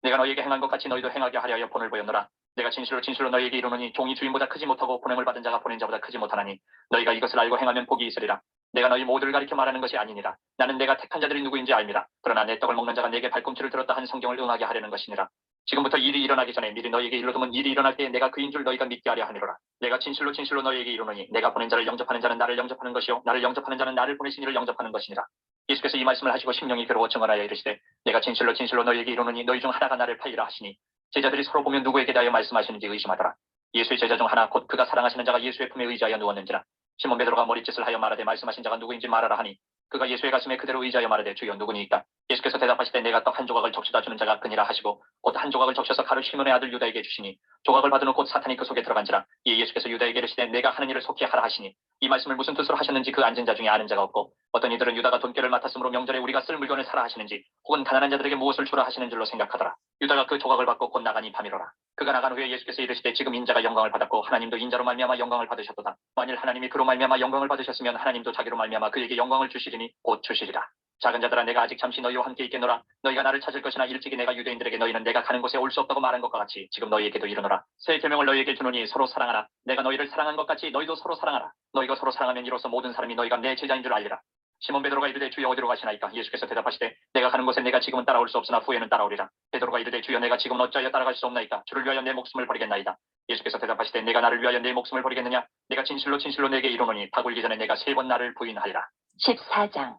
내가 너희에게 행한 것 같이 너희도 행하게 하려 하여 본을 보였노라. 내가 진실로 진실로 너희에게 이르노니 종이 주인보다 크지 못하고 보냄을 받은 자가 보낸 자보다 크지 못하나니 너희가 이것을 알고 행하면 복이 있으리라. 내가 너희 모두를 가리켜 말하는 것이 아니니라. 나는 내가 택한 자들이 누구인지 알미라. 그러나 내 떡을 먹는 자가 내게 발꿈치를 들었다 한 성경을 응하게 하려는 것이니라. 지금부터 일이 일어나기 전에 미리 너희에게 일러두면 일이 일어날 때에 내가 그인 줄 너희가 믿게 하려 하니라. 내가 진실로 진실로 너희에게 이르노니 내가 보낸 자를 영접하는 자는 나를 영접하는 것이요 나를 영접하는 자는 나를 보내신 이를 영접하는 것이니라. 예수께서 이 말씀을 하시고 심령이 괴로워 증언하여 이르시되 내가 진실로 진실로 너희에게 이르노니 너희 중 하나가 나를 팔리라 하시니 제자들이 서로 보면 누구에게 대하여 말씀하시는지 의심하더라. 예수의 제자 중 하나 곧 그가 사랑하시는 자가 예수의 품에 의지하여 누웠는지라. 시몬 베드로가 머리짓을 하여 말하되 말씀하신 자가 누구인지 말하라 하니 그가 예수의 가슴에 그대로 의지하여 말하되 주여 누구니이까. 예수께서 대답하시되 내가 떡 한 조각을 적셔다 주는 자가 그니라 하시고 곧 한 조각을 적셔서 가룟 시몬의 아들 유다에게 주시니 조각을 받은 후 곧 사탄이 그 속에 들어간지라. 이에 예수께서 유다에게 이르시되 내가 하는 일을 속히 하라 하시니 이 말씀을 무슨 뜻으로 하셨는지 그 앉은 자 중에 아는 자가 없고 어떤 이들은 유다가 돈결을 맡았으므로 명절에 우리가 쓸 물건을 사라 하시는지 혹은 가난한 자들에게 무엇을 주라 하시는 줄로 생각하더라. 유다가 그 조각을 받고 곧 나가니 밤이로라. 그가 나간 후에 예수께서 이르시되 지금 인자가 영광을 받았고 하나님도 인자로 말미암아 영광을 받으셨도다. 만일 하나님이 그로 말미암아 영광을 받으셨으면 하나님도 자기로 말미암아 그에게 영광을 주시리니 곧 주시리라. 작은 자들아 내가 아직 잠시 너희와 함께 있겠노라. 너희가 나를 찾을 것이나 일찍이 내가 유대인들에게 너희는 내가 가는 곳에 올 수 없다고 말한 것과 같이 지금 너희에게도 이르노라. 새 계명을 너희에게 주노니 서로 사랑하라. 내가 너희를 사랑한 것 같이 너희도 서로 사랑하라. 너희가 서로 사랑하면 이로써 모든 사람이 너희가 내 제자인 줄 알리라. 시몬 베드로가 이르되 주여 어디로 가시나이까. 예수께서 대답하시되 내가 가는 곳에 내가 지금은 따라올 수 없으나 후에는 따라오리라. 베드로가 이르되 주여 내가 지금은 어찌하여 따라갈 수 없나이까. 주를 위하여 내 목숨을 버리겠나이다. 예수께서 대답하시되 내가 나를 위하여 내 목숨을 버리겠느냐. 내가 진실로 진실로 내게 이르노니 다 굴기 전에 내가 3번 나를 부인하리라. 14장.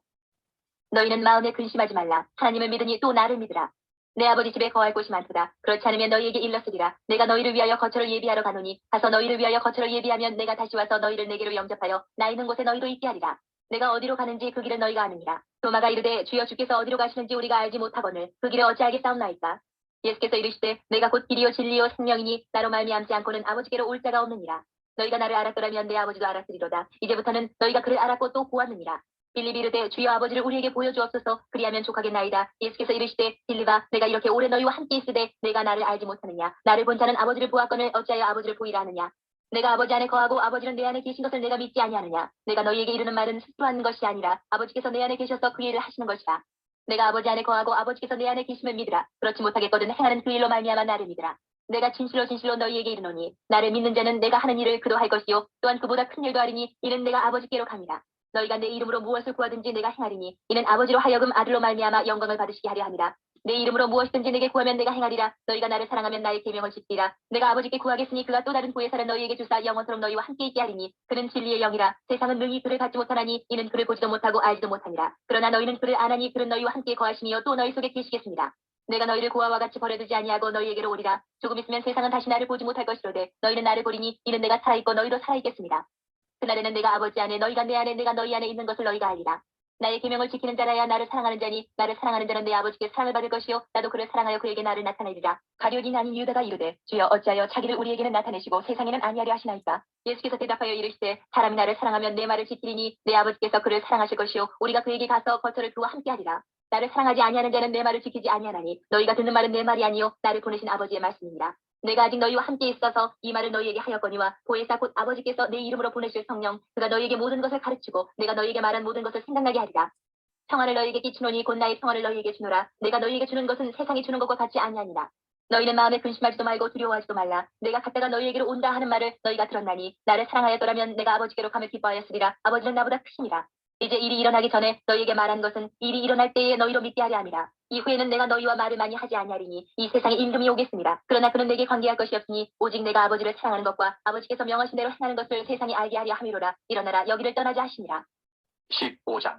너희는 마음에 근심하지 말라. 하나님을 믿으니 또 나를 믿으라. 내 아버지 집에 거할 곳이 많도다. 그렇지 않으면 너희에게 일렀으리라. 내가 너희를 위하여 거처를 예비하러 가노니 가서 너희를 위하여 거처를 예비하면 내가 다시 와서 너희를 내게로 영접하여 나 있는 곳에 너희도 있게 하리라. 내가 어디로 가는지 그 길을 너희가 아느니라. 도마가 이르되 주여 주께서 어디로 가시는지 우리가 알지 못하거늘 그 길을 어찌하겠사옵나이까. 예수께서 이르시되 내가 곧 길이요 진리요 생명이니 나로 말미암지 않고는 아버지께로 올 자가 없느니라. 너희가 나를 알았더라면 내 아버지도 알았으리로다. 이제부터는 너희가 그를 알았고 또 보았느니라. 빌립이 이르되 주여 아버지를 우리에게 보여주옵소서. 그리하면 족하겠나이다. 예수께서 이르시되 빌립아 내가 이렇게 오래 너희와 함께 있으되 내가 나를 알지 못하느냐. 나를 본 자는 아버지를 보았거늘 어찌하여 아버지를 보이라 하느냐. 내가 아버지 안에 거하고 아버지는 내 안에 계신 것을 내가 믿지 아니하느냐. 내가 너희에게 이르는 말은 스스로 하는 것이 아니라 아버지께서 내 안에 계셔서 그 일을 하시는 것이라. 내가 아버지 안에 거하고 아버지께서 내 안에 계심을 믿으라. 그렇지 못하겠거든 행하는 그 일로 말미암아 나를 믿으라. 내가 진실로 진실로 너희에게 이르노니 나를 믿는 자는 내가 하는 일을 그도 할 것이요 또한 그보다 큰 일도 하리니 이는 내가 아버지께로 갑니다. 너희가 내 이름으로 무엇을 구하든지 내가 행하리니 이는 아버지로 하여금 아들로 말미암아 영광을 받으시게 하려 함이라. 내 이름으로 무엇이든지 내게 구하면 내가 행하리라. 너희가 나를 사랑하면 나의 계명을 지키리라. 내가 아버지께 구하겠으니 그가 또 다른 보혜사를 너희에게 주사 영원토록 너희와 함께 있게 하리니 그는 진리의 영이라. 세상은 능히 그를 갖지 못하나니 이는 그를 보지도 못하고 알지도 못하니라. 그러나 너희는 그를 아나니 그는 너희와 함께 거하시니요 또 너희 속에 계시겠습니다. 내가 너희를 고아와 같이 버려두지 아니하고 너희에게로 오리라. 조금 있으면 세상은 다시 나를 보지 못할 것이로되 너희는 나를 보리니 이는 내가 살아있고 너희도 살아있겠습니다. 그날에는 내가 아버지 안에 너희가 내 안에 내가 너희 안에 있는 것을 너희가 알리라. 나의 계명을 지키는 자라야 나를 사랑하는 자니 나를 사랑하는 자는 내 아버지께 사랑을 받을 것이요 나도 그를 사랑하여 그에게 나를 나타내리라. 가룟인 아닌 유다가 이르되 주여 어찌하여 자기를 우리에게는 나타내시고 세상에는 아니하려 하시나이까. 예수께서 대답하여 이르시되 사람이 나를 사랑하면 내 말을 지키리니 내 아버지께서 그를 사랑하실 것이요 우리가 그에게 가서 거처를 그와 함께 하리라. 나를 사랑하지 아니하는 자는 내 말을 지키지 아니하나니 너희가 듣는 말은 내 말이 아니요 나를 보내신 아버지의 말씀이니라. 내가 아직 너희와 함께 있어서 이 말을 너희에게 하였거니와 보혜사 곧 아버지께서 내 이름으로 보내실 성령 그가 너희에게 모든 것을 가르치고 내가 너희에게 말한 모든 것을 생각나게 하리라. 평안을 너희에게 끼치노니 곧 나의 평안을 너희에게 주노라. 내가 너희에게 주는 것은 세상이 주는 것과 같지 아니하니라. 너희는 마음에 근심하지도 말고 두려워하지도 말라. 내가 갔다가 너희에게로 온다 하는 말을 너희가 들었나니 나를 사랑하였더라면 내가 아버지께로 가며 기뻐하였으리라. 아버지는 나보다 크심이라. 이제 일이 일어나기 전에 너희에게 말한 것은 일이 일어날 때에 너희로 믿게 하려 함이라. 이후에는 내가 너희와 말을 많이 하지 아니하리니 이 세상에 임금이 오겠습니다. 그러나 그는 내게 관계할 것이 없으니 오직 내가 아버지를 사랑하는 것과 아버지께서 명하신 대로 행하는 것을 세상이 알게 하려 함이로라. 일어나라 여기를 떠나자 하시니라. 15장.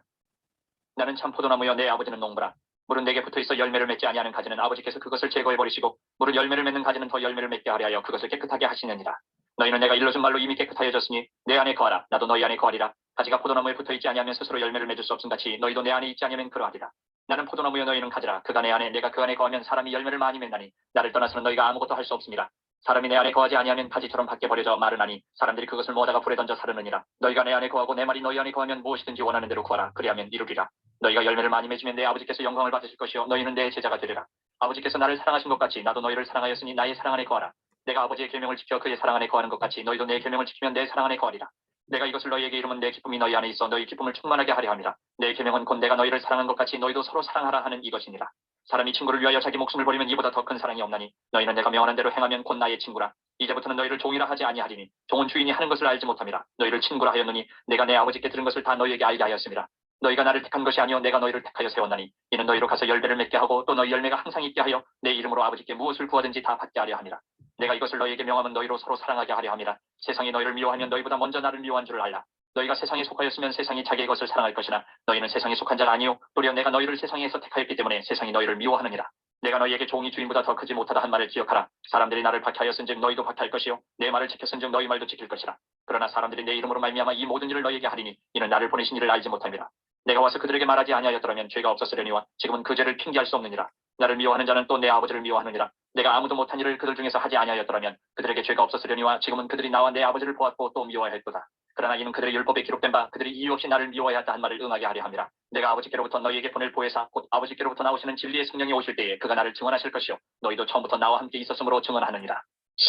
나는 참 포도나무여 내 아버지는 농부라. 물은 내게 붙어있어 열매를 맺지 아니하는 가지는 아버지께서 그것을 제거해버리시고 물은 열매를 맺는 가지는 더 열매를 맺게 하려 하여 그것을 깨끗하게 하시느니라. 너희는 내가 일러준 말로 이미 깨끗하여졌으니 내 안에 거하라. 나도 너희 안에 거하리라. 가지가 포도나무에 붙어있지 아니하면 스스로 열매를 맺을 수 없음 같이 너희도 내 안에 있지 아니하면 그러하리라. 나는 포도나무여 너희는 가지라. 그가 내 안에 내가 그 안에 거하면 사람이 열매를 많이 맺나니 나를 떠나서는 너희가 아무것도 할 수 없습니다. 사람이 내 안에 거하지 아니하면 가지처럼 밖에 버려져 마르나니 사람들이 그것을 모아다가 불에 던져 사르느니라. 너희가 내 안에 거하고 내 말이 너희 안에 거하면 무엇이든지 원하는 대로 구하라. 그리하면 이루리라. 너희가 열매를 많이 맺으면 내 아버지께서 영광을 받으실 것이요 너희는 내 제자가 되리라. 아버지께서 나를 사랑하신 것 같이 나도 너희를 사랑하였으니 나의 사랑 안에 거하라. 내가 아버지의 계명을 지켜 그의 사랑 안에 거하는 것 같이 너희도 내 계명을 지키면 내 사랑 안에 거하리라. 내가 이것을 너희에게 이루면 내 기쁨이 너희 안에 있어 너희 기쁨을 충만하게 하려 함이라. 내 계명은 곧 내가 너희를 사랑한 것 같이 너희도 서로 사랑하라 하는 이것이니라. 사람이 친구를 위하여 자기 목숨을 버리면 이보다 더 큰 사랑이 없나니 너희는 내가 명하는 대로 행하면 곧 나의 친구라. 이제부터는 너희를 종이라 하지 아니하리니 종은 주인이 하는 것을 알지 못함이라. 너희를 친구라 하였노니 내가 내 아버지께 들은 것을 다 너희에게 알게 하였음이라. 너희가 나를 택한 것이 아니요 내가 너희를 택하여 세웠나니 이는 너희로 가서 열매를 맺게 하고 또 너희 열매가 항상 있게 하여 내 이름으로 아버지께 무엇을 구하든지 다 받게 하려 함이라. 내가 이것을 너희에게 명하면 너희로 서로 사랑하게 하려 함이라. 세상이 너희를 미워하면 너희보다 먼저 나를 미워한 줄을 알라. 너희가 세상에 속하였으면 세상이 자기의 것을 사랑할 것이나 너희는 세상에 속한 자가 아니요 도리어 내가 너희를 세상에서 택하였기 때문에 세상이 너희를 미워하느니라. 내가 너희에게 종이 주인보다 더 크지 못하다 한 말을 기억하라. 사람들이 나를 박해하였은즉 너희도 박해할 것이요 내 말을 지켰은즉 너희 말도 지킬 것이라. 그러나 사람들이 내 이름으로 말미암아 이 모든 일을 너희에게 하리니 이는 나를 보내신 이를 알지 못함이라. 내가 와서 그들에게 말하지 아니하였더라면 죄가 없었으려니와 지금은 그 죄를 핑계할 수 없느니라. 나를 미워하는 자는 또 내 아버지를 미워하느니라. 내가 아무도 못한 일을 그들 중에서 하지 아니하였더라면 그들에게 죄가 없었으려니와 지금은 그들이 나와 내 아버지를 보았고 또 미워하였도다. 그러나 이는 그들의 율법에 기록된 바 그들이 이유 없이 나를 미워해야 한다 한 말을 응하게 하려 함이라. 내가 아버지께로부터 너희에게 보낼 보혜사 곧 아버지께로부터 나오시는 진리의 성령이 오실 때에 그가 나를 증언하실 것이요 너희도 처음부터 나와 함께 있었으므로 증언하느니라.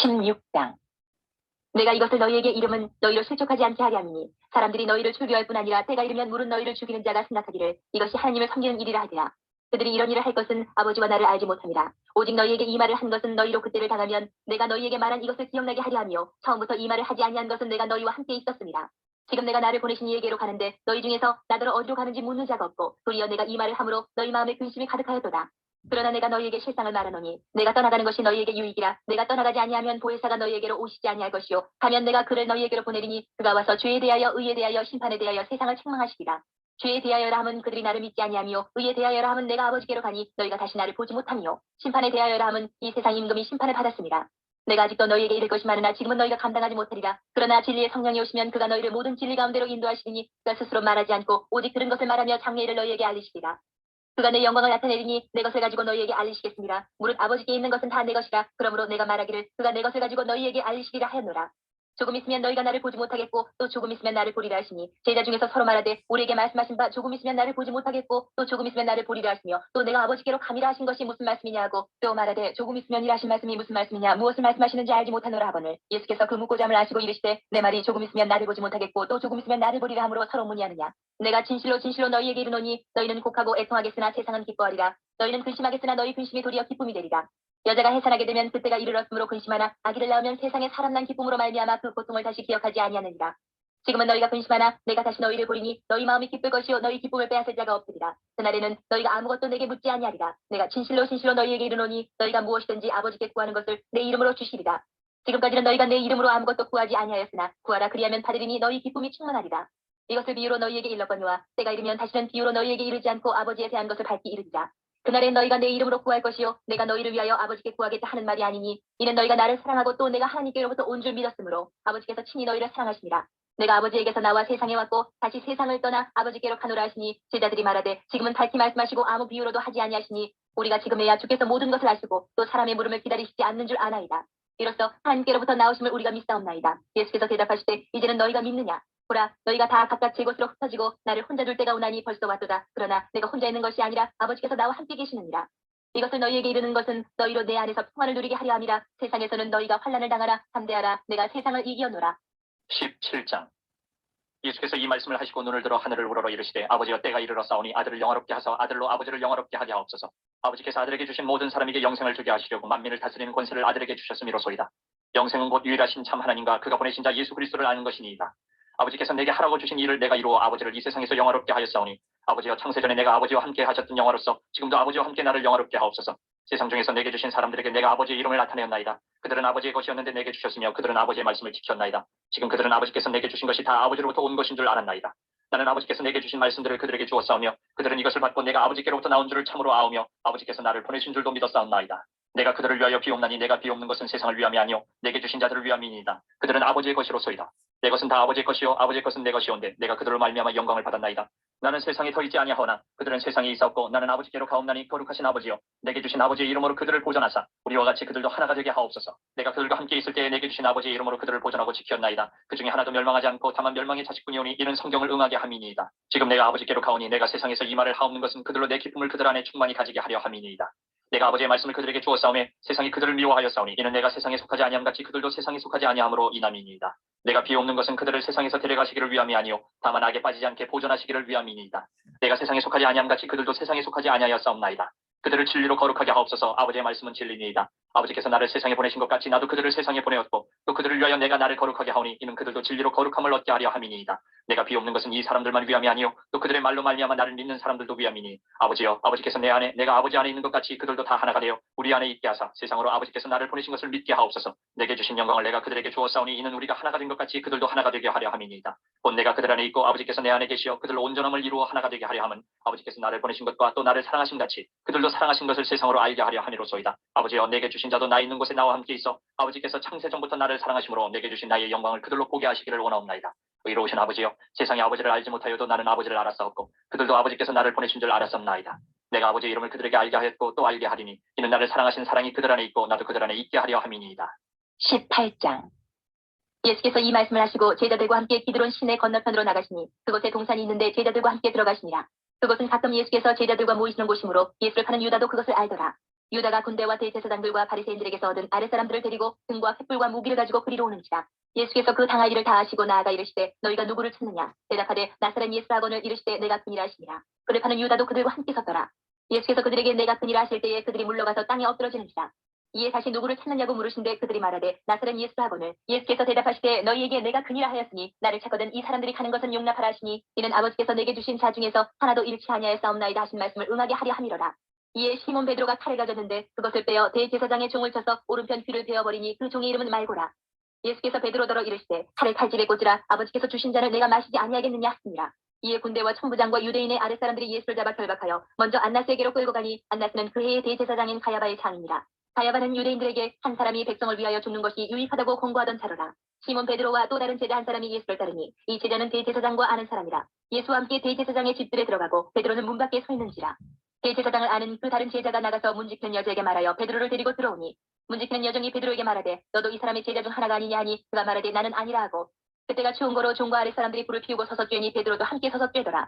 16장. 내가 이것을 너희에게 이름은 너희를 실족하지 않게 하려 함이니 사람들이 너희를 출교할 뿐 아니라 때가 이르면 물은 너희를 죽이는 자가 생각하기를 이것이 하나님을 섬기는 일이라 하리라. 그들이 이런 일을 할 것은 아버지와 나를 알지 못함이라. 오직 너희에게 이 말을 한 것은 너희로 그때를 당하면 내가 너희에게 말한 이것을 기억나게 하려 하며 처음부터 이 말을 하지 아니한 것은 내가 너희와 함께 있었습니다. 지금 내가 나를 보내신 이에게로 가는데 너희 중에서 나더러 어디로 가는지 묻는 자가 없고 도리어 내가 이 말을 함으로 너희 마음에 근심이 가득하였도다. 그러나 내가 너희에게 실상을 말하노니 내가 떠나가는 것이 너희에게 유익이라. 내가 떠나가지 아니하면 보혜사가 너희에게로 오시지 아니할 것이요 가면 내가 그를 너희에게로 보내리니 그가 와서 죄에 대하여 의에 대하여 심판에 대하여 세상을 책망하시리라. 죄에 대하여라 함은 그들이 나를 믿지 아니하며 의에 대하여라 함은 내가 아버지께로 가니 너희가 다시 나를 보지 못하며 심판에 대하여라 함은 이 세상 임금이 심판을 받았습니다. 내가 아직도 너희에게 이를 것이 많으나 지금은 너희가 감당하지 못하리라. 그러나 진리의 성령이 오시면 그가 너희를 모든 진리 가운데로 인도하시리니 그가 스스로 말하지 않고 오직 들은 것을 말하며 장래일을 너희에게 알리시리라. 그가 내 영광을 나타내리니 내 것을 가지고 너희에게 알리시겠습니다. 무릇 아버지께 있는 것은 다 내 것이라. 그러므로 내가 말하기를 그가 내 것을 가지고 너희에게 알리시리라 하였노라. 조금 있으면 너희가 나를 보지 못하겠고 또 조금 있으면 나를 보리라 하시니 제자 중에서 서로 말하되 우리에게 말씀하신 바 조금 있으면 나를 보지 못하겠고 또 조금 있으면 나를 보리라 하시며 또 내가 아버지께로 감이라 하신 것이 무슨 말씀이냐 하고 또 말하되 조금 있으면 이라 하신 말씀이 무슨 말씀이냐 무엇을 말씀하시는지 알지 못하노라 하거늘 예수께서 그 묻고자 함을 아시고 이르시되 내 말이 조금 있으면 나를 보지 못하겠고 또 조금 있으면 나를 보리라 함으로 서로 문의하느냐. 내가 진실로 진실로 너희에게 이르노니 너희는 곡하고 애통하겠으나 세상은 기뻐하리라. 너희는 근심하겠으나 너희 근심이 도리어 기쁨이 되리라. 여자가 해산하게 되면 그때가 이르렀으므로 근심하나 아기를 낳으면 세상에 사람 난 기쁨으로 말미암아 그 고통을 다시 기억하지 아니하느니라. 지금은 너희가 근심하나 내가 다시 너희를 보리니 너희 마음이 기쁠 것이요 너희 기쁨을 빼앗을 자가 없으리라. 그날에는 너희가 아무것도 내게 묻지 아니하리라. 내가 진실로 진실로 너희에게 이르노니 너희가 무엇이든지 아버지께 구하는 것을 내 이름으로 주시리라. 지금까지는 너희가 내 이름으로 아무것도 구하지 아니하였으나 구하라 그리하면 받으리니 너희 기쁨이 충만하리라. 이것을 비유로 너희에게 일렀거니와 때가 이르면 다시는 비유로 너희에게 이르지 않고 아버지에 대한 것을 밝히 이르리라. 그날에 너희가 내 이름으로 구할 것이요 내가 너희를 위하여 아버지께 구하겠다 하는 말이 아니니 이는 너희가 나를 사랑하고 또 내가 하나님께로부터 온 줄 믿었으므로 아버지께서 친히 너희를 사랑하시니라. 내가 아버지에게서 나와 세상에 왔고 다시 세상을 떠나 아버지께로 가노라 하시니 제자들이 말하되 지금은 밝히 말씀하시고 아무 비유로도 하지 아니하시니 우리가 지금에야 주께서 모든 것을 아시고 또 사람의 물음을 기다리시지 않는 줄 아나이다. 이로써 하나님께로부터 나오심을 우리가 믿사옵나이다. 예수께서 대답하시되 이제는 너희가 믿느냐. 보라 너희가 다 각각 제 곳으로 흩어지고 나를 혼자 둘 때가 오나니 벌써 왔도다. 그러나 내가 혼자 있는 것이 아니라 아버지께서 나와 함께 계시느니라. 이것을 너희에게 이르는 것은 너희로 내 안에서 평안을 누리게 하려 함이라. 세상에서는 너희가 환난을 당하라. 담대하라. 내가 세상을 이기었노라. 17장. 예수께서 이 말씀을 하시고 눈을 들어 하늘을 우러러 이르시되 아버지여 때가 이르러 싸우니 아들을 영화롭게 하사 아들로 아버지를 영화롭게 하게 하옵소서. 아버지께서 아들에게 주신 모든 사람에게 영생을 주게 하시려고 만민을 다스리는 권세를 아들에게 주셨음이로소이다. 영생은 곧 유일하신 참 하나님과 그가 보내신 자 예수 그리스도를 아는 것이니이다. 아버지께서 내게 하라고 주신 일을 내가 이루어 아버지를 이 세상에서 영화롭게 하였사오니 아버지여 창세전에 내가 아버지와 함께 하셨던 영화로서 지금도 아버지와 함께 나를 영화롭게 하옵소서. 세상 중에서 내게 주신 사람들에게 내가 아버지의 이름을 나타내었나이다. 그들은 아버지의 것이었는데 내게 주셨으며 그들은 아버지의 말씀을 지켰나이다. 지금 그들은 아버지께서 내게 주신 것이 다 아버지로부터 온 것인 줄 알았나이다. 나는 아버지께서 내게 주신 말씀들을 그들에게 주었사오며 그들은 이것을 받고 내가 아버지께로부터 나온 줄을 참으로 아오며 아버지께서 나를 보내신 줄도 믿었사옵나이다. 내가 그들을 위하여 비옵나니 내가 비옵는 것은 세상을 위함이 아니요 내게 주신 자들을 위함이니이다. 그들은 아버지의 것이로소이다. 내 것은 다 아버지의 것이요 아버지의 것은 내 것이온데 내가 그들로 말미암아 영광을 받았나이다. 나는 세상에 더 있지 아니하오나 그들은 세상에 있사옵고 나는 아버지께로 가옵나니 거룩하신 아버지여 내게 주신 아버지의 이름으로 그들을 보존하사 우리와 같이 그들도 하나가 되게 하옵소서. 내가 그들과 함께 있을 때에 내게 주신 아버지의 이름으로 그들을 보존하고 지켰나이다. 그 중에 하나도 멸망하지 않고 다만 멸망의 자식뿐이오니 이는 성경을 응하게 함이니이다. 지금 내가 아버지께로 가오니 내가 세상에서 이 말을 하옵는 것은 그들로 내 기쁨을 그들 안에 충만히 가지게 하려 함이니이다. 내가 아버지의 말씀을 그들에게 주었사오매 세상이 그들을 미워하였사오니 이는 내가 세상에 속하지 아니함 같이 그들도 세상에 속하지 아니함으로 인함이니이다. 내가 비옵는 것은 그들을 세상에서 데려가시기를 위함이 아니요 다만 악에 빠지지 않게 보존하시기를 위함이니이다. 내가 세상에 속하지 아니함 같이 그들도 세상에 속하지 아니하였사옵나이다. 그들을 진리로 거룩하게 하옵소서. 아버지의 말씀은 진리니이다. 아버지께서 나를 세상에 보내신 것 같이 나도 그들을 세상에 보내었고 또 그들을 위하여 내가 나를 거룩하게 하오니 이는 그들도 진리로 거룩함을 얻게 하려 함이니이다. 내가 비옵는 것은 이 사람들만 위함이 아니요 또 그들의 말로 말미암아 나를 믿는 사람들도 위함이니 아버지여 아버지께서 내 안에 내가 아버지 안에 있는 것 같이 그들도 다 하나가 되어 우리 안에 있게 하사 세상으로 아버지께서 나를 보내신 것을 믿게 하옵소서. 내게 주신 영광을 내가 그들에게 주었사오니 이는 우리가 하나가 된 것 같이 그들도 하나가 되게 하려 함이니이다. 곧 내가 그들 안에 있고 아버지께서 내 안에 계시어 그들로 온전함을 이루어 하나가 되게 하려 함은 아버지께서 나를 보내신 것과 또 나를 사랑하신 같이 그들도 사랑하신 것을 세상으로 알게 하려 함이로소이다. 아버지여 내게 주신 자도 나 있는 곳에 나와 함께 있어 아버지께서 창세전부터 나를 사랑하심으로 내게 주신 나의 영광을 그들로 보게 하시기를 원하옵나이다. 의로우신 아버지여 세상이 아버지를 알지 못하여도 나는 아버지를 알았사옵고 그들도 아버지께서 나를 보내신 줄 알았사옵나이다. 내가 아버지의 이름을 그들에게 알게 하였고 또 알게 하리니 이는 나를 사랑하신 사랑이 그들 안에 있고 나도 그들 안에 있게 하려 함이니이다. 18장. 예수께서 이 말씀을 하시고 제자들과 함께 기드론 시내 건너편으로 나가시니 그곳에 동산이 있는데 제자들과 함께 들어가시니라. 그곳은 가끔 예수께서 제자들과 모이시는 곳이므로 예수를 파는 유다도 그것을 알더라. 유다가 군대와 대제사장들과 바리새인들에게서 얻은 아랫사람들을 데리고 등과 횃불과 무기를 가지고 그리로 오는지라. 예수께서 그 당할 일을 다 하시고 나아가 이르시되 너희가 누구를 찾느냐 대답하되 나사렛 예수 하거늘 이르시되 내가 그니라 하시니라. 그를 파는 유다도 그들과 함께 섰더라. 예수께서 그들에게 내가 그니라 하실 때에 그들이 물러가서 땅에 엎드러지는지라. 이에 다시 누구를 찾느냐고 물으신데 그들이 말하되 나사렛 예수 하거늘. 예수께서 대답하시되 너희에게 내가 그니라 하였으니 나를 찾거든 이 사람들이 가는 것은 용납하라 하시니 이는 아버지께서 내게 주신 자 중에서 하나도 잃지 아니하였사옵나이다 하신 말씀을 응하게 하려 함이로라. 이에 시몬 베드로가 칼을 가졌는데 그것을 빼어 대제사장의 종을 쳐서 오른편 귀를 베어버리니 그 종의 이름은 말고라. 예수께서 베드로더러 이르시되 칼을 칼집에 꽂으라. 아버지께서 주신 잔을 내가 마시지 아니하겠느냐 하시니라. 이에 군대와 천부장과 유대인의 아랫사람들이 예수를 잡아 결박하여 먼저 안나스에게로 끌고 가니 안나스는 그 해의 대제사장인 가야바의 장이니라. 가야바는 유대인들에게 한 사람이 백성을 위하여 죽는 것이 유익하다고 권고하던 자로라. 시몬 베드로와 또 다른 제자 한 사람이 예수를 따르니 이 제자는 대제사장과 아는 사람이라. 예수와 함께 대제사장의 집들에 들어가고 베드로는 문 밖에 서 있는지라. 대제사장을 아는 그 다른 제자가 나가서 문지키는 여자에게 말하여 베드로를 데리고 들어오니 문지키는 여종이 베드로에게 말하되 너도 이 사람의 제자 중 하나가 아니냐 하니 그가 말하되 나는 아니라 하고 그때가 추운 거로 종과 아랫 사람들이 불을 피우고 서서 쬐니 베드로도 함께 서서 쬐더라.